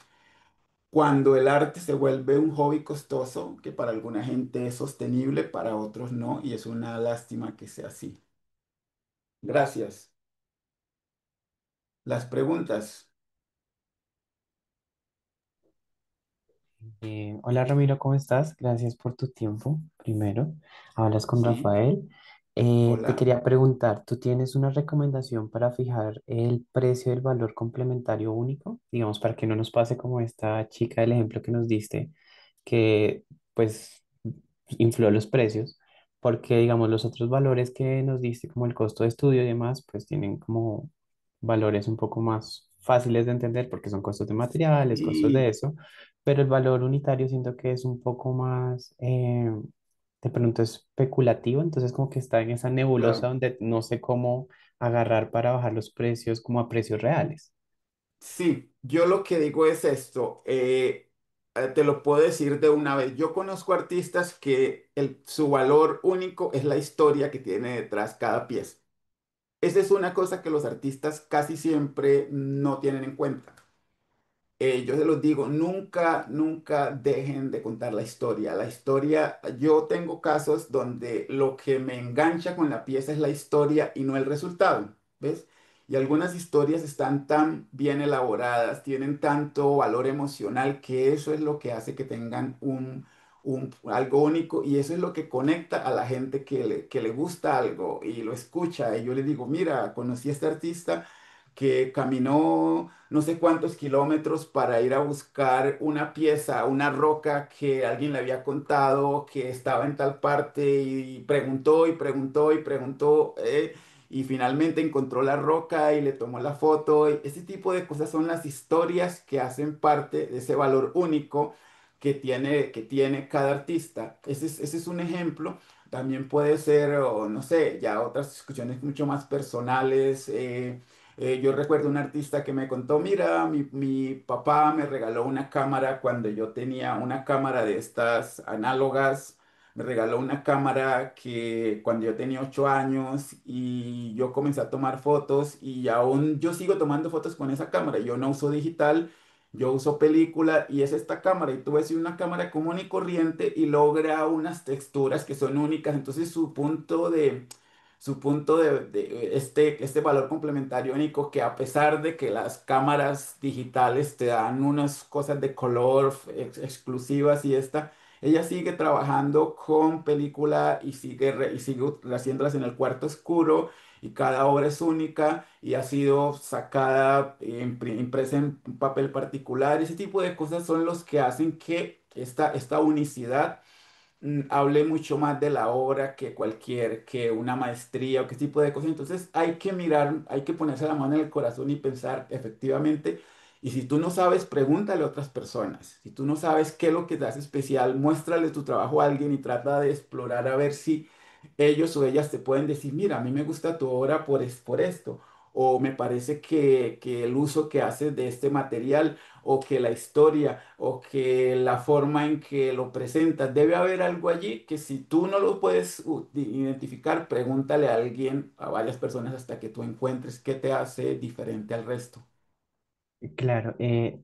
S1: cuando el arte se vuelve un hobby costoso, que para alguna gente es sostenible, para otros no, y es una lástima que sea así. Gracias. Las preguntas.
S8: Hola Ramiro, ¿cómo estás? Gracias por tu tiempo. Primero, hablas con
S1: Sí.
S8: Rafael. Te
S1: Hola.
S8: quería preguntar, ¿tú tienes una recomendación para fijar el precio del valor complementario único? Digamos, para que no nos pase como esta chica del ejemplo que nos diste, que pues infló los precios, porque digamos los otros valores que nos diste, como el costo de estudio y demás, pues tienen como valores un poco más fáciles de entender porque son costos de materiales, costos de
S1: Y
S8: eso, pero el valor unitario siento que es un poco más, de pronto especulativo, entonces como que está en esa nebulosa
S1: claro.
S8: donde no sé cómo agarrar para bajar los precios como a precios reales.
S1: Sí, yo lo que digo es esto, te lo puedo decir de una vez. Yo conozco artistas que su valor único es la historia que tiene detrás cada pieza. Esa es una cosa que los artistas casi siempre no tienen en cuenta. Yo se los digo, nunca, nunca dejen de contar la historia. La historia, yo tengo casos donde lo que me engancha con la pieza es la historia y no el resultado, ¿ves? Y algunas historias están tan bien elaboradas, tienen tanto valor emocional que eso es lo que hace que tengan algo único y eso es lo que conecta a la gente que le gusta algo y lo escucha. Y yo le digo, mira, conocí a este artista que caminó no sé cuántos kilómetros para ir a buscar una pieza, una roca que alguien le había contado que estaba en tal parte y preguntó y preguntó y preguntó y finalmente encontró la roca y le tomó la foto. Y ese tipo de cosas son las historias que hacen parte de ese valor único que tiene cada artista. Ese es un ejemplo. También puede ser, o no sé, ya otras discusiones mucho más personales. Yo recuerdo un artista que me contó, mira, mi papá me regaló una cámara cuando yo tenía una cámara de estas análogas, me regaló una cámara que cuando yo tenía 8 años y yo comencé a tomar fotos y aún yo sigo tomando fotos con esa cámara. Yo no uso digital, yo uso película y es esta cámara. Y tú ves una cámara común y corriente y logra unas texturas que son únicas. Entonces su punto de este valor complementario único que a pesar de que las cámaras digitales te dan unas cosas de color exclusivas y ella sigue trabajando con película y sigue haciéndolas en el cuarto oscuro y cada obra es única y ha sido sacada, impresa en un papel particular. Ese tipo de cosas son los que hacen que esta unicidad hable mucho más de la obra que una maestría o qué tipo de cosas. Entonces hay que mirar, hay que ponerse la mano en el corazón y pensar efectivamente. Y si tú no sabes, pregúntale a otras personas. Si tú no sabes qué es lo que te hace especial, muéstrale tu trabajo a alguien y trata de explorar a ver si ellos o ellas te pueden decir, mira, a mí me gusta tu obra por esto. O me parece que el uso que haces de este material o que la historia o que la forma en que lo presentas, debe haber algo allí que si tú no lo puedes identificar, pregúntale a alguien, a varias personas hasta que tú encuentres qué te hace diferente al resto.
S8: Claro,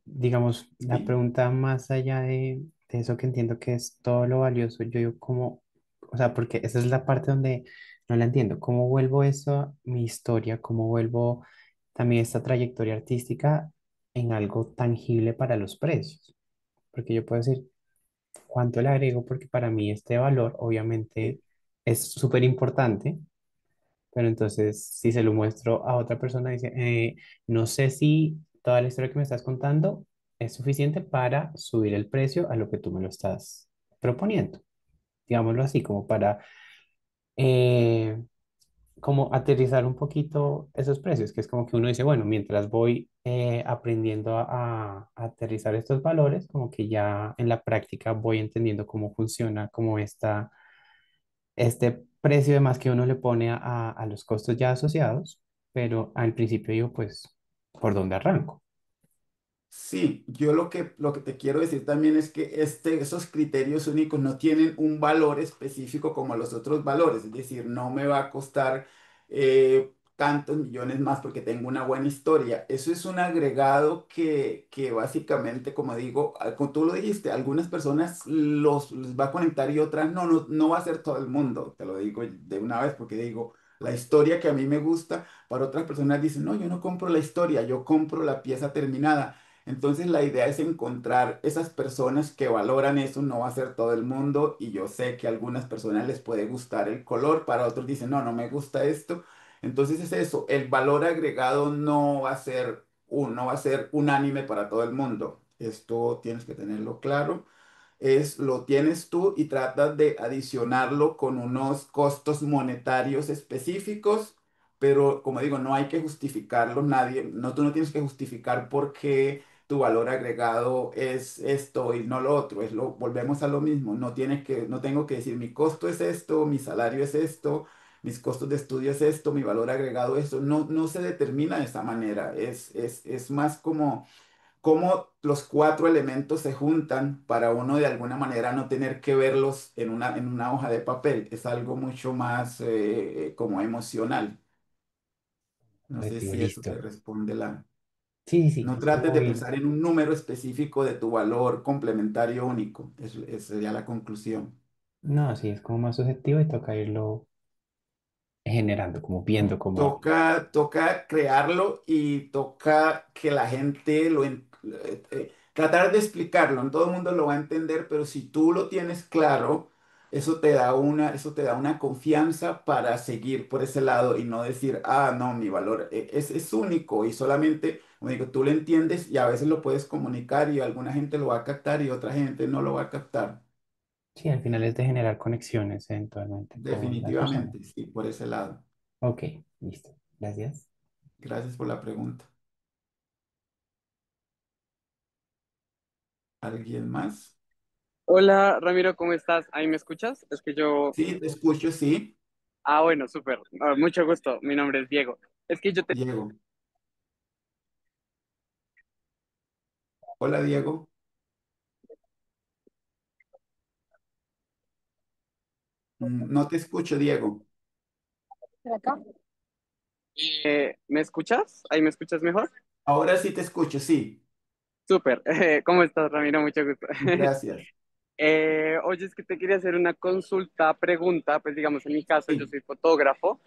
S8: digamos, la
S1: Sí.
S8: pregunta más allá de eso que entiendo que es todo lo valioso, yo digo como, o sea, porque esa es la parte donde no la entiendo, ¿cómo vuelvo eso, mi historia, cómo vuelvo también esta trayectoria artística en algo tangible para los precios? Porque yo puedo decir, ¿cuánto le agrego? Porque para mí este valor obviamente es súper importante, pero entonces, si se lo muestro a otra persona, dice, no sé si toda la historia que me estás contando es suficiente para subir el precio a lo que tú me lo estás proponiendo. Digámoslo así, como para eh, como aterrizar un poquito esos precios, que es como que uno dice, bueno, mientras voy aprendiendo a aterrizar estos valores, como que ya en la práctica voy entendiendo cómo funciona, cómo está este precio de más que uno le pone a los costos ya asociados, pero al principio digo, pues, ¿por dónde arranco?
S1: Sí, yo lo que te quiero decir también es que esos criterios únicos no tienen un valor específico como los otros valores, es decir, no me va a costar tantos millones más porque tengo una buena historia. Eso es un agregado que básicamente, como digo, como tú lo dijiste, algunas personas los va a conectar y otras no, no, no va a ser todo el mundo, te lo digo de una vez porque digo, la historia que a mí me gusta, para otras personas dicen, no, yo no compro la historia, yo compro la pieza terminada. Entonces la idea es encontrar esas personas que valoran eso, no va a ser todo el mundo y yo sé que a algunas personas les puede gustar el color, para otros dicen, no, no me gusta esto. Entonces es eso, el valor agregado no va a ser unánime para todo el mundo. Esto tienes que tenerlo claro lo tienes tú y tratas de adicionarlo con unos costos monetarios específicos, pero como digo, no hay que justificarlo, nadie, no, tú no tienes que justificar por qué tu valor agregado es esto y no lo otro, volvemos a lo mismo, no tengo que decir mi costo es esto, mi salario es esto, mis costos de estudio es esto, mi valor agregado es esto, no, no se determina de esa manera, es más como cómo los cuatro elementos se juntan para uno de alguna manera no tener que verlos en una hoja de papel. Es algo mucho más como emocional. No sé
S8: Objetivo,
S1: si eso te
S8: listo.
S1: responde la...
S8: Sí, sí, sí,
S1: No
S8: es
S1: trates
S8: como
S1: de
S8: ir,
S1: pensar en un número específico de tu valor complementario único. Esa sería la conclusión.
S8: no, sí, es como más subjetivo y toca irlo generando, como viendo cómo,
S1: Toca crearlo y toca que la gente tratar de explicarlo. No todo el mundo lo va a entender, pero si tú lo tienes claro, eso te da una confianza para seguir por ese lado y no decir, ah, no, mi valor es único y solamente, como digo, tú lo entiendes y a veces lo puedes comunicar y alguna gente lo va a captar y otra gente no lo va a captar.
S8: sí, al final es de generar conexiones eventualmente con las personas.
S1: Definitivamente, sí, por ese lado.
S8: Ok, listo, gracias.
S1: Gracias por la pregunta. ¿Alguien más?
S6: Hola Ramiro, ¿cómo estás? ¿Ahí me escuchas? Es que yo...
S1: Sí, te escucho, sí.
S6: Ah, bueno, súper. Mucho gusto. Mi nombre es Diego. Es que yo te...
S1: Diego. Hola, Diego. No te escucho, Diego.
S6: ¿Me escuchas? ¿Ahí me escuchas mejor?
S1: Ahora sí te escucho, sí.
S6: Súper. ¿Cómo estás, Ramiro? Mucho gusto.
S1: Gracias.
S6: Oye, es que te quería hacer una consulta, pregunta, pues digamos, en mi caso, yo
S1: Sí,
S6: soy fotógrafo.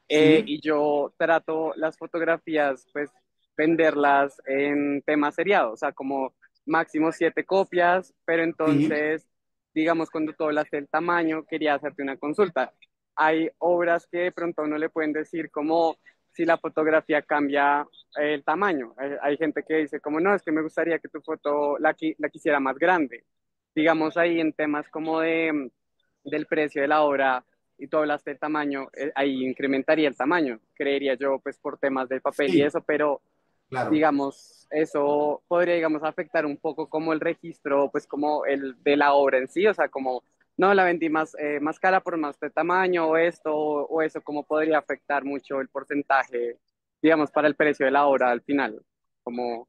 S1: sí,
S6: Y yo trato las fotografías, pues venderlas en tema seriado, o sea, como máximo 7 copias, pero
S1: sí,
S6: entonces, digamos, cuando tú hablaste del tamaño, quería hacerte una consulta. Hay obras que de pronto a uno le pueden decir como si la fotografía cambia el tamaño. Hay gente que dice como, no, es que me gustaría que tu foto la quisiera más grande. Digamos ahí en temas como del precio de la obra y tú hablaste del tamaño, ahí incrementaría el tamaño, creería yo, pues por temas del papel y
S1: sí,
S6: eso, pero
S1: claro.
S6: digamos, eso podría, digamos, afectar un poco como el registro, pues como el de la obra en sí, o sea, como, no, la vendí más cara por más de tamaño o esto o eso, como podría afectar mucho el porcentaje, digamos, para el precio de la obra al final, como,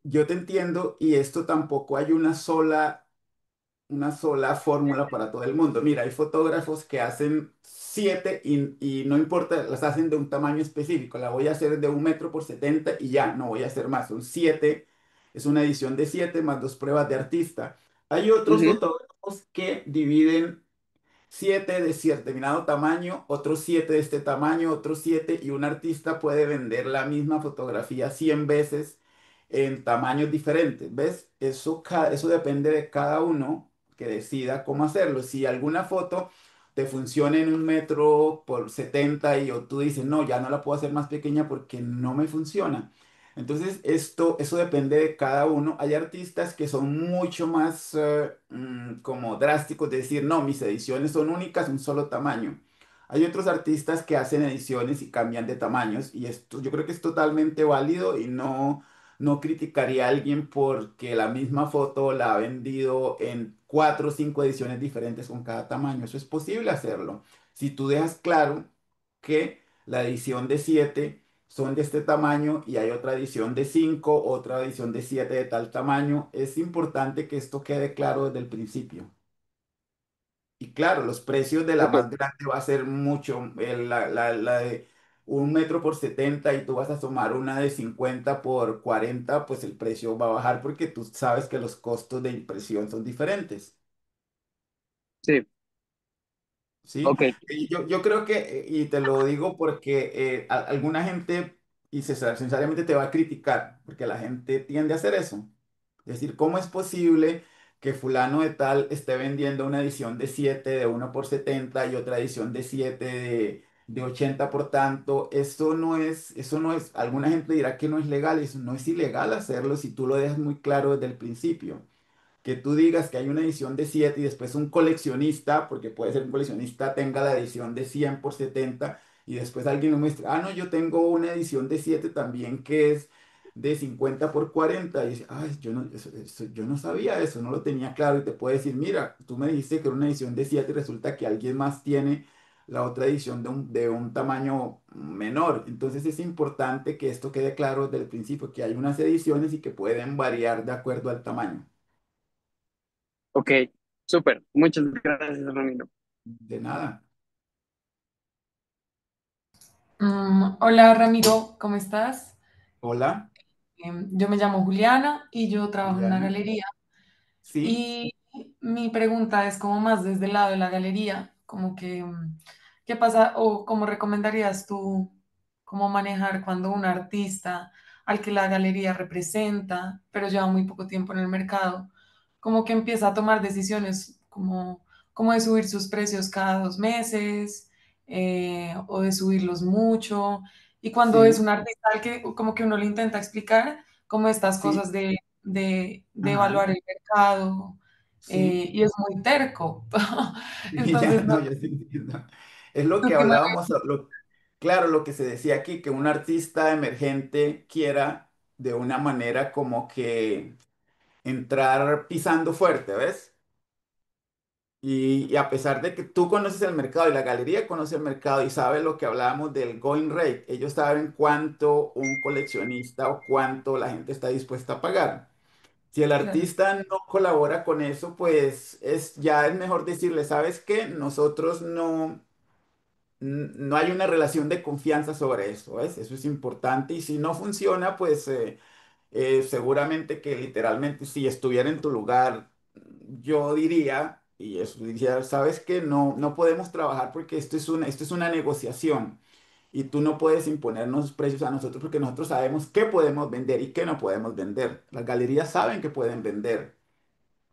S1: Yo te entiendo y esto tampoco hay una sola fórmula para todo el mundo. Mira, hay fotógrafos que hacen 7 y no importa, las hacen de un tamaño específico. La voy a hacer de 1 metro por 70 y ya, no voy a hacer más. Son 7, es una edición de 7 más dos pruebas de artista. Hay otros
S6: ujú,
S1: fotógrafos que dividen 7 de cierto determinado tamaño, otros 7 de este tamaño, otros 7 y un artista puede vender la misma fotografía 100 veces en tamaños diferentes. ¿Ves? Eso depende de cada uno que decida cómo hacerlo. Si alguna foto te funciona en 1 metro por 70 y o tú dices, no, ya no la puedo hacer más pequeña porque no me funciona. Entonces, eso depende de cada uno. Hay artistas que son mucho más como drásticos, de decir, no, mis ediciones son únicas, un solo tamaño. Hay otros artistas que hacen ediciones y cambian de tamaños y esto yo creo que es totalmente válido y no criticaría a alguien porque la misma foto la ha vendido en 4 o 5 ediciones diferentes con cada tamaño. Eso es posible hacerlo. Si tú dejas claro que la edición de 7 son de este tamaño y hay otra edición de 5, otra edición de 7 de tal tamaño. Es importante que esto quede claro desde el principio. Y claro, los precios de la
S6: ok,
S1: más grande va a ser mucho, la de 1 metro por 70 y tú vas a tomar una de 50 por 40, pues el precio va a bajar porque tú sabes que los costos de impresión son diferentes.
S6: sí,
S1: ¿Sí?
S6: ok,
S1: Y yo creo que, y te lo digo porque alguna gente, y sinceramente te va a criticar, porque la gente tiende a hacer eso. Es decir, ¿cómo es posible que fulano de tal esté vendiendo una edición de 7 de 1 por 70 y otra edición de 7 de 80 por tanto? Eso no es, alguna gente dirá que no es legal, eso no es ilegal hacerlo si tú lo dejas muy claro desde el principio que tú digas que hay una edición de 7 y después un coleccionista, porque puede ser un coleccionista, tenga la edición de 100 por 70 y después alguien lo muestra, no, yo tengo una edición de 7 también que es de 50 por 40 y dice, ay, yo no sabía eso, no lo tenía claro y te puede decir, mira, tú me dijiste que era una edición de 7 y resulta que alguien más tiene la otra edición de un tamaño menor. Entonces es importante que esto quede claro desde el principio, que hay unas ediciones y que pueden variar de acuerdo al tamaño.
S6: ok, súper, muchas gracias, Ramiro.
S1: De nada.
S9: Hola Ramiro, ¿cómo estás?
S1: Hola,
S9: Yo me llamo Juliana y yo trabajo en una
S1: Juliana.
S9: galería
S1: Sí,
S9: y mi pregunta es como más desde el lado de la galería, como que, ¿qué pasa o cómo recomendarías tú cómo manejar cuando un artista al que la galería representa, pero lleva muy poco tiempo en el mercado, como que empieza a tomar decisiones como de subir sus precios cada 2 meses o de subirlos mucho? Y cuando es
S1: sí,
S9: un artista al que como que uno le intenta explicar como estas
S1: sí,
S9: cosas de
S1: ajá,
S9: evaluar el mercado
S1: sí.
S9: y es muy terco.
S1: Sí, ya,
S9: Entonces, no,
S1: no, yo sí entiendo. Es lo
S9: ¿tú
S1: que
S9: qué me
S1: hablábamos, claro, lo que se decía aquí, que un artista emergente quiera de una manera como que entrar pisando fuerte, ¿ves? Y a pesar de que tú conoces el mercado y la galería conoce el mercado y sabe lo que hablábamos del going rate, ellos saben cuánto un coleccionista o cuánto la gente está dispuesta a pagar. Si el
S9: Claro,
S1: artista no colabora con eso, pues ya es mejor decirle, ¿sabes qué? Nosotros no hay una relación de confianza sobre eso, ¿ves? Eso es importante y si no funciona, pues seguramente que literalmente si estuviera en tu lugar, yo diría, y eso diría, ¿sabes qué? No podemos trabajar porque esto es una negociación y tú no puedes imponernos precios a nosotros porque nosotros sabemos qué podemos vender y qué no podemos vender. Las galerías saben que pueden vender.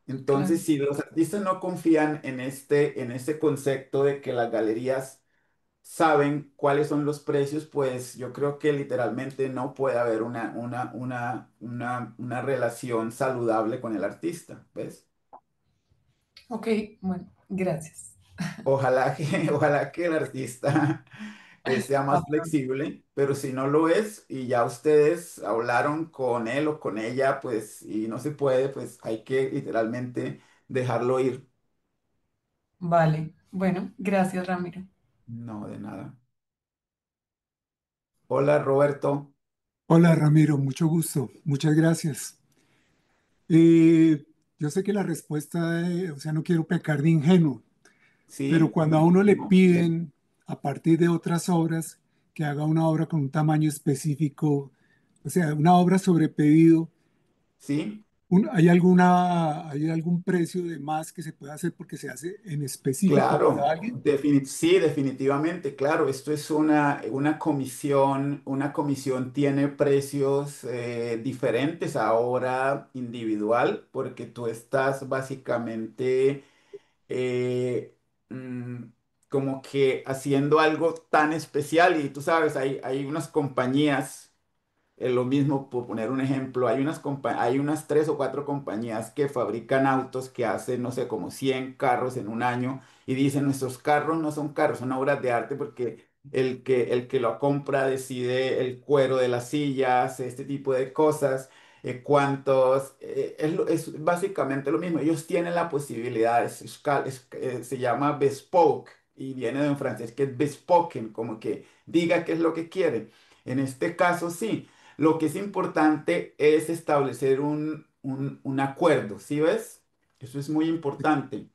S1: Entonces,
S9: claro.
S1: si los artistas no confían en este concepto de que las galerías saben cuáles son los precios, pues yo creo que literalmente no puede haber una relación saludable con el artista, ¿ves?
S9: Ok, bueno, gracias.
S1: Ojalá que, ojalá que el artista sea más flexible, pero si no lo es y ya ustedes hablaron con él o con ella, pues y no se puede, pues hay que literalmente dejarlo ir.
S9: Vale, bueno, gracias, Ramiro.
S1: No, de nada. Hola Roberto.
S10: Hola Ramiro, mucho gusto, muchas gracias. Eh, yo sé que la respuesta, o sea, no quiero pecar de ingenuo, pero
S1: Sí,
S10: cuando a uno le piden, a partir de otras obras, que haga una obra con un tamaño específico, o sea, una obra sobre pedido,
S1: sí.
S10: ¿hay algún precio de más que se puede hacer porque se hace en específico para
S1: Claro,
S10: alguien?
S1: sí, definitivamente, claro, esto es una comisión tiene precios diferentes ahora individual, porque tú estás básicamente eh, mm, como que haciendo algo tan especial y tú sabes, hay unas compañías. Lo mismo, por poner un ejemplo, hay unas tres o cuatro compañías que fabrican autos que hacen, no sé, como 100 carros en un año y dicen, nuestros carros no son carros, son obras de arte porque el que lo compra decide el cuero de las sillas, este tipo de cosas, es básicamente lo mismo. Ellos tienen la posibilidad, se llama bespoke y viene de un francés que es bespoken, como que diga qué es lo que quiere. En este caso, sí. Lo que es importante es establecer un acuerdo, ¿sí ves? Eso es muy importante,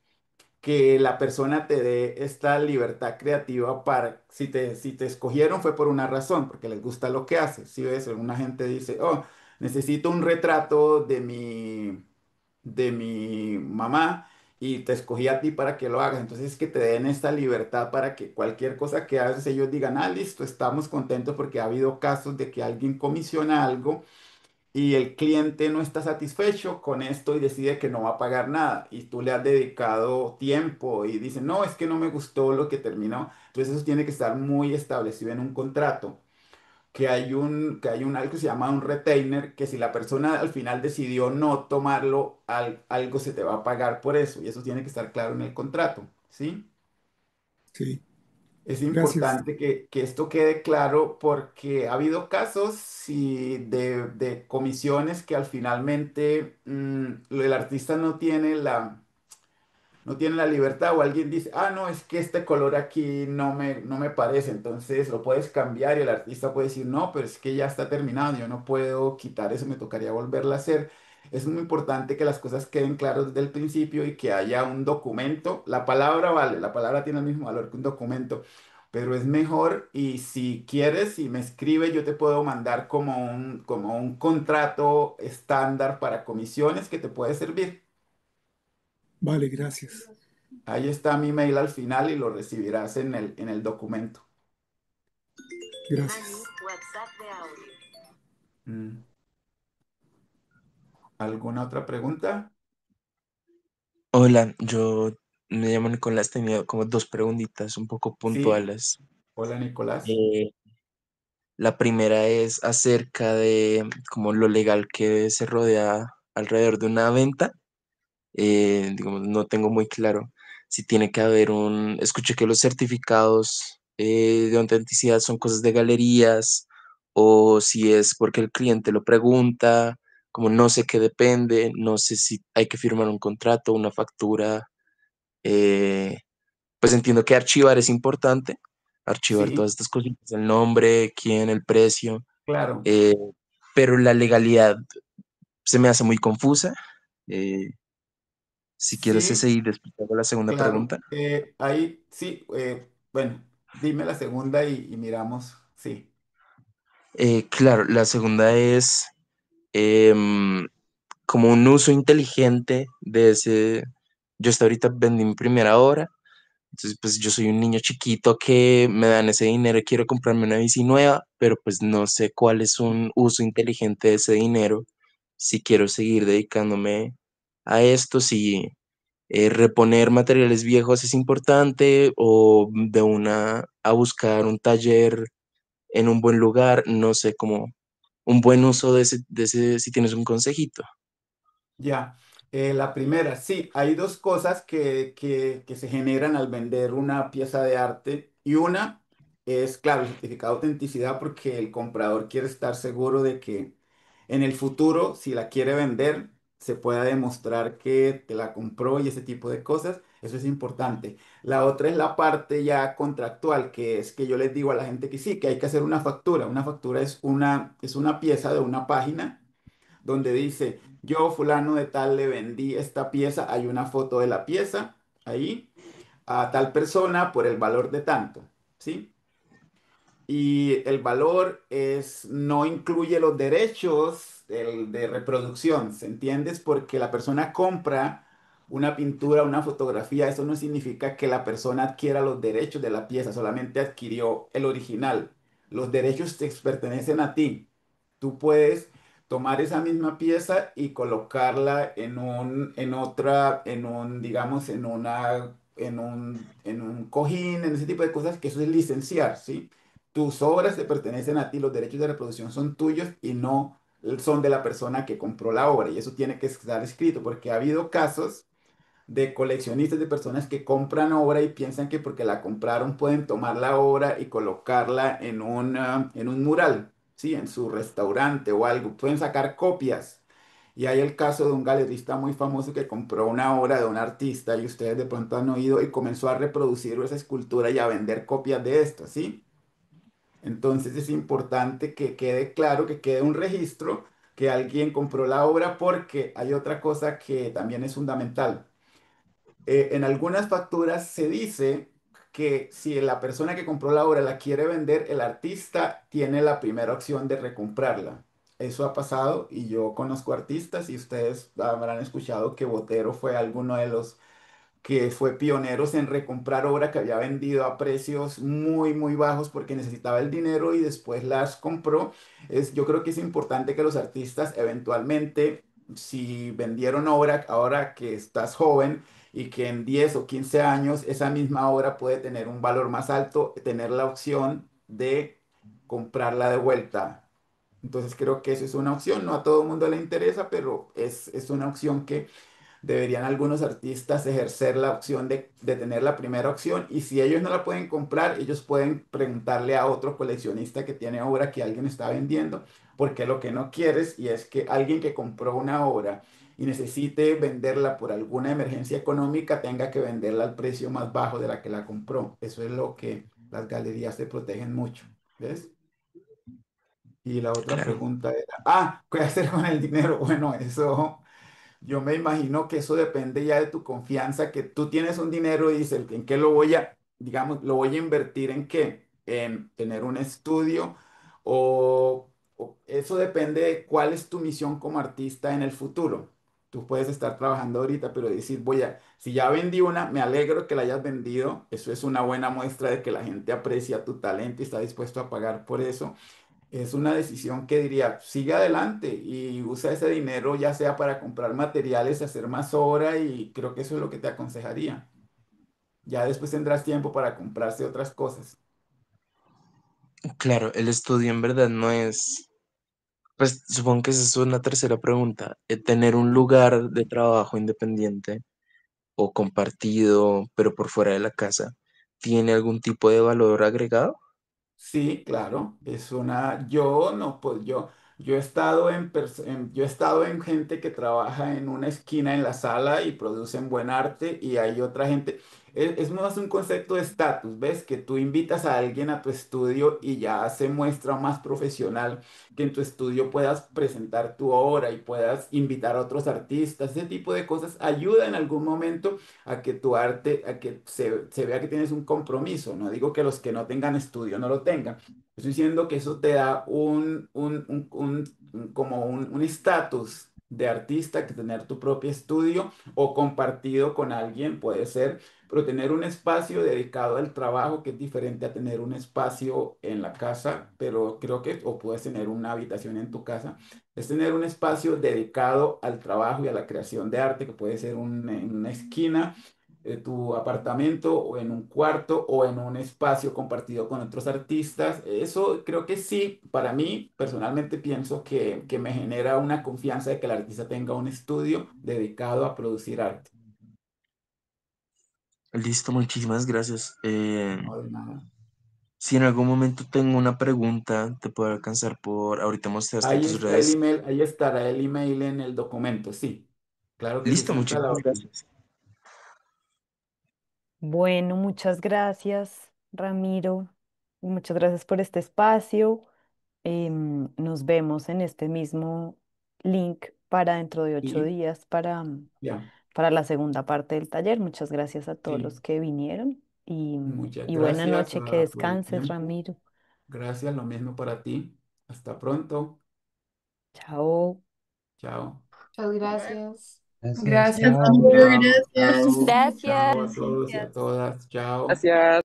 S1: que la persona te dé esta libertad creativa para, si te escogieron fue por una razón, porque les gusta lo que haces, ¿sí ves? Una gente dice, oh, necesito un retrato de mi mamá y te escogí a ti para que lo hagas. Entonces, que te den esta libertad para que cualquier cosa que haces, ellos digan, ah, listo, estamos contentos porque ha habido casos de que alguien comisiona algo y el cliente no está satisfecho con esto y decide que no va a pagar nada y tú le has dedicado tiempo y dice, no, es que no me gustó lo que terminó. Entonces, eso tiene que estar muy establecido en un contrato que hay un algo que se llama un retainer, que si la persona al final decidió no tomarlo, algo se te va a pagar por eso, y eso tiene que estar claro en el contrato, ¿sí?
S10: Sí,
S1: Es
S10: gracias.
S1: importante que esto quede claro porque ha habido casos de comisiones que al finalmente el artista no tiene la libertad o alguien dice, ah, no, es que este color aquí no me parece, entonces lo puedes cambiar y el artista puede decir, no, pero es que ya está terminado, yo no puedo quitar eso, me tocaría volverla a hacer. Es muy importante que las cosas queden claras desde el principio y que haya un documento. La palabra vale, la palabra tiene el mismo valor que un documento, pero es mejor y si quieres y me escribe, yo te puedo mandar como un contrato estándar para comisiones que te puede servir.
S10: Vale, gracias.
S1: Ahí está mi mail al final y lo recibirás en el documento.
S10: Gracias.
S1: Mm. ¿Alguna otra pregunta?
S11: Hola, yo me llamo Nicolás, tenía como dos preguntitas un poco
S1: Sí.
S11: puntuales.
S1: Hola, Nicolás.
S11: Eh, la primera es acerca de como lo legal que se rodea alrededor de una venta. Digamos, no tengo muy claro si tiene que haber escuché que los certificados de autenticidad son cosas de galerías o si es porque el cliente lo pregunta, como no sé qué depende, no sé si hay que firmar un contrato, una factura. Eh, pues entiendo que archivar es importante, archivar
S1: Sí,
S11: todas estas cositas, el nombre, quién, el precio,
S1: claro.
S11: eh, pero la legalidad se me hace muy confusa. Eh, si quieres
S1: Sí,
S11: seguir, después te hago la segunda
S1: claro.
S11: pregunta.
S1: Ahí sí, bueno, dime la segunda y miramos. Sí,
S11: Claro, la segunda es em, como un uso inteligente de ese. Yo hasta ahorita vendí mi primera hora, entonces pues yo soy un niño chiquito que me dan ese dinero y quiero comprarme una bici nueva, pero pues no sé cuál es un uso inteligente de ese dinero, si quiero seguir dedicándome a esto, si reponer materiales viejos es importante o de una a buscar un taller en un buen lugar, no sé, como un buen uso de ese, si tienes un consejito.
S1: ya. La primera, sí, hay dos cosas que se generan al vender una pieza de arte y una es, claro, el certificado de autenticidad porque el comprador quiere estar seguro de que en el futuro, si la quiere vender, se pueda demostrar que te la compró y ese tipo de cosas. Eso es importante. La otra es la parte ya contractual, que es que yo les digo a la gente que sí, que hay que hacer una factura. Una factura es una pieza de una página donde dice, yo fulano de tal le vendí esta pieza, hay una foto de la pieza ahí, a tal persona por el valor de tanto, ¿sí? Y el valor no incluye los derechos de reproducción, ¿se entiendes? Porque la persona compra una pintura, una fotografía, eso no significa que la persona adquiera los derechos de la pieza, solamente adquirió el original. Los derechos te pertenecen a ti. Tú puedes tomar esa misma pieza y colocarla digamos, en un cojín, en ese tipo de cosas, que eso es licenciar, ¿sí? Tus obras te pertenecen a ti, los derechos de reproducción son tuyos y no son de la persona que compró la obra. Y eso tiene que estar escrito porque ha habido casos de coleccionistas, de personas que compran obra y piensan que porque la compraron pueden tomar la obra y colocarla en un mural, ¿sí? En su restaurante o algo. Pueden sacar copias. Y hay el caso de un galerista muy famoso que compró una obra de un artista y ustedes de pronto han oído y comenzó a reproducir esa escultura y a vender copias de esto, ¿sí? Entonces es importante que quede claro, que quede un registro que alguien compró la obra porque hay otra cosa que también es fundamental. En algunas facturas se dice que si la persona que compró la obra la quiere vender, el artista tiene la primera opción de recomprarla. Eso ha pasado y yo conozco artistas y ustedes habrán escuchado que Botero fue alguno de los que fue pioneros en recomprar obra que había vendido a precios muy, muy bajos porque necesitaba el dinero y después las compró. Yo creo que es importante que los artistas eventualmente, si vendieron obra ahora que estás joven y que en 10 o 15 años esa misma obra puede tener un valor más alto, tener la opción de comprarla de vuelta. Entonces creo que eso es una opción, no a todo el mundo le interesa, pero es una opción que deberían algunos artistas ejercer la opción de tener la primera opción y si ellos no la pueden comprar, ellos pueden preguntarle a otro coleccionista que tiene obra que alguien está vendiendo, porque lo que no quieres y es que alguien que compró una obra y necesite venderla por alguna emergencia económica tenga que venderla al precio más bajo de la que la compró. Eso es lo que las galerías se protegen mucho, ¿ves? Y la otra
S11: Claro,
S1: pregunta era, ¿qué hacer con el dinero? Bueno, eso... Yo me imagino que eso depende ya de tu confianza, que tú tienes un dinero y dices, ¿en qué lo voy a, digamos, lo voy a invertir en qué? En tener un estudio o eso depende de cuál es tu misión como artista en el futuro. Tú puedes estar trabajando ahorita, pero decir, si ya vendí una, me alegro que la hayas vendido. Eso es una buena muestra de que la gente aprecia tu talento y está dispuesto a pagar por eso. Es una decisión que diría, sigue adelante y usa ese dinero ya sea para comprar materiales, hacer más obra y creo que eso es lo que te aconsejaría. Ya después tendrás tiempo para comprarse otras cosas.
S11: claro, el estudio en verdad no es, pues supongo que esa es una tercera pregunta. Tener un lugar de trabajo independiente o compartido, pero por fuera de la casa, ¿tiene algún tipo de valor agregado?
S1: Sí, claro, es una, yo no, pues Yo he estado yo he estado en gente que trabaja en una esquina en la sala y producen buen arte y hay otra gente. Es más un concepto de estatus, ¿ves? Que tú invitas a alguien a tu estudio y ya se muestra más profesional, que en tu estudio puedas presentar tu obra y puedas invitar a otros artistas. Ese tipo de cosas ayuda en algún momento a que tu arte, a que se vea que tienes un compromiso. No digo que los que no tengan estudio no lo tengan. Estoy diciendo que eso te da como un estatus de artista, que tener tu propio estudio o compartido con alguien puede ser, pero tener un espacio dedicado al trabajo que es diferente a tener un espacio en la casa, pero creo que, o puedes tener una habitación en tu casa, es tener un espacio dedicado al trabajo y a la creación de arte, que puede ser en una esquina de tu apartamento o en un cuarto o en un espacio compartido con otros artistas. Eso creo que sí, para mí personalmente pienso que me genera una confianza de que el artista tenga un estudio dedicado a producir arte.
S11: Listo, muchísimas gracias.
S1: No, de nada.
S11: Si en algún momento tengo una pregunta, te puedo alcanzar por, ahorita mostraste
S1: Ahí
S11: tus
S1: está el
S11: redes.
S1: email, ahí estará el email en el documento, sí. Claro que sí,
S11: Listo,
S1: siempre a la
S11: muchísimas
S1: orden.
S11: gracias.
S7: Bueno, muchas gracias, Ramiro. Muchas gracias por este espacio. Nos vemos en este mismo link para dentro de ocho
S1: Sí,
S7: días
S1: ya,
S7: para la segunda parte del taller. Muchas gracias a todos
S1: sí.
S7: los que vinieron
S1: Muchas
S7: y buena
S1: gracias
S7: noche, que
S1: por el
S7: descanses,
S1: tiempo.
S7: Ramiro.
S1: Gracias, lo mismo para ti. Hasta pronto.
S7: Chao.
S1: Chao.
S5: Muchas gracias.
S8: Gracias,
S9: Gracias,
S8: chao.
S9: Ramiro,
S1: Chao,
S9: gracias.
S1: chao,
S3: Gracias.
S1: chao a todos y a
S3: Gracias.
S1: todas. Chao.
S6: Gracias.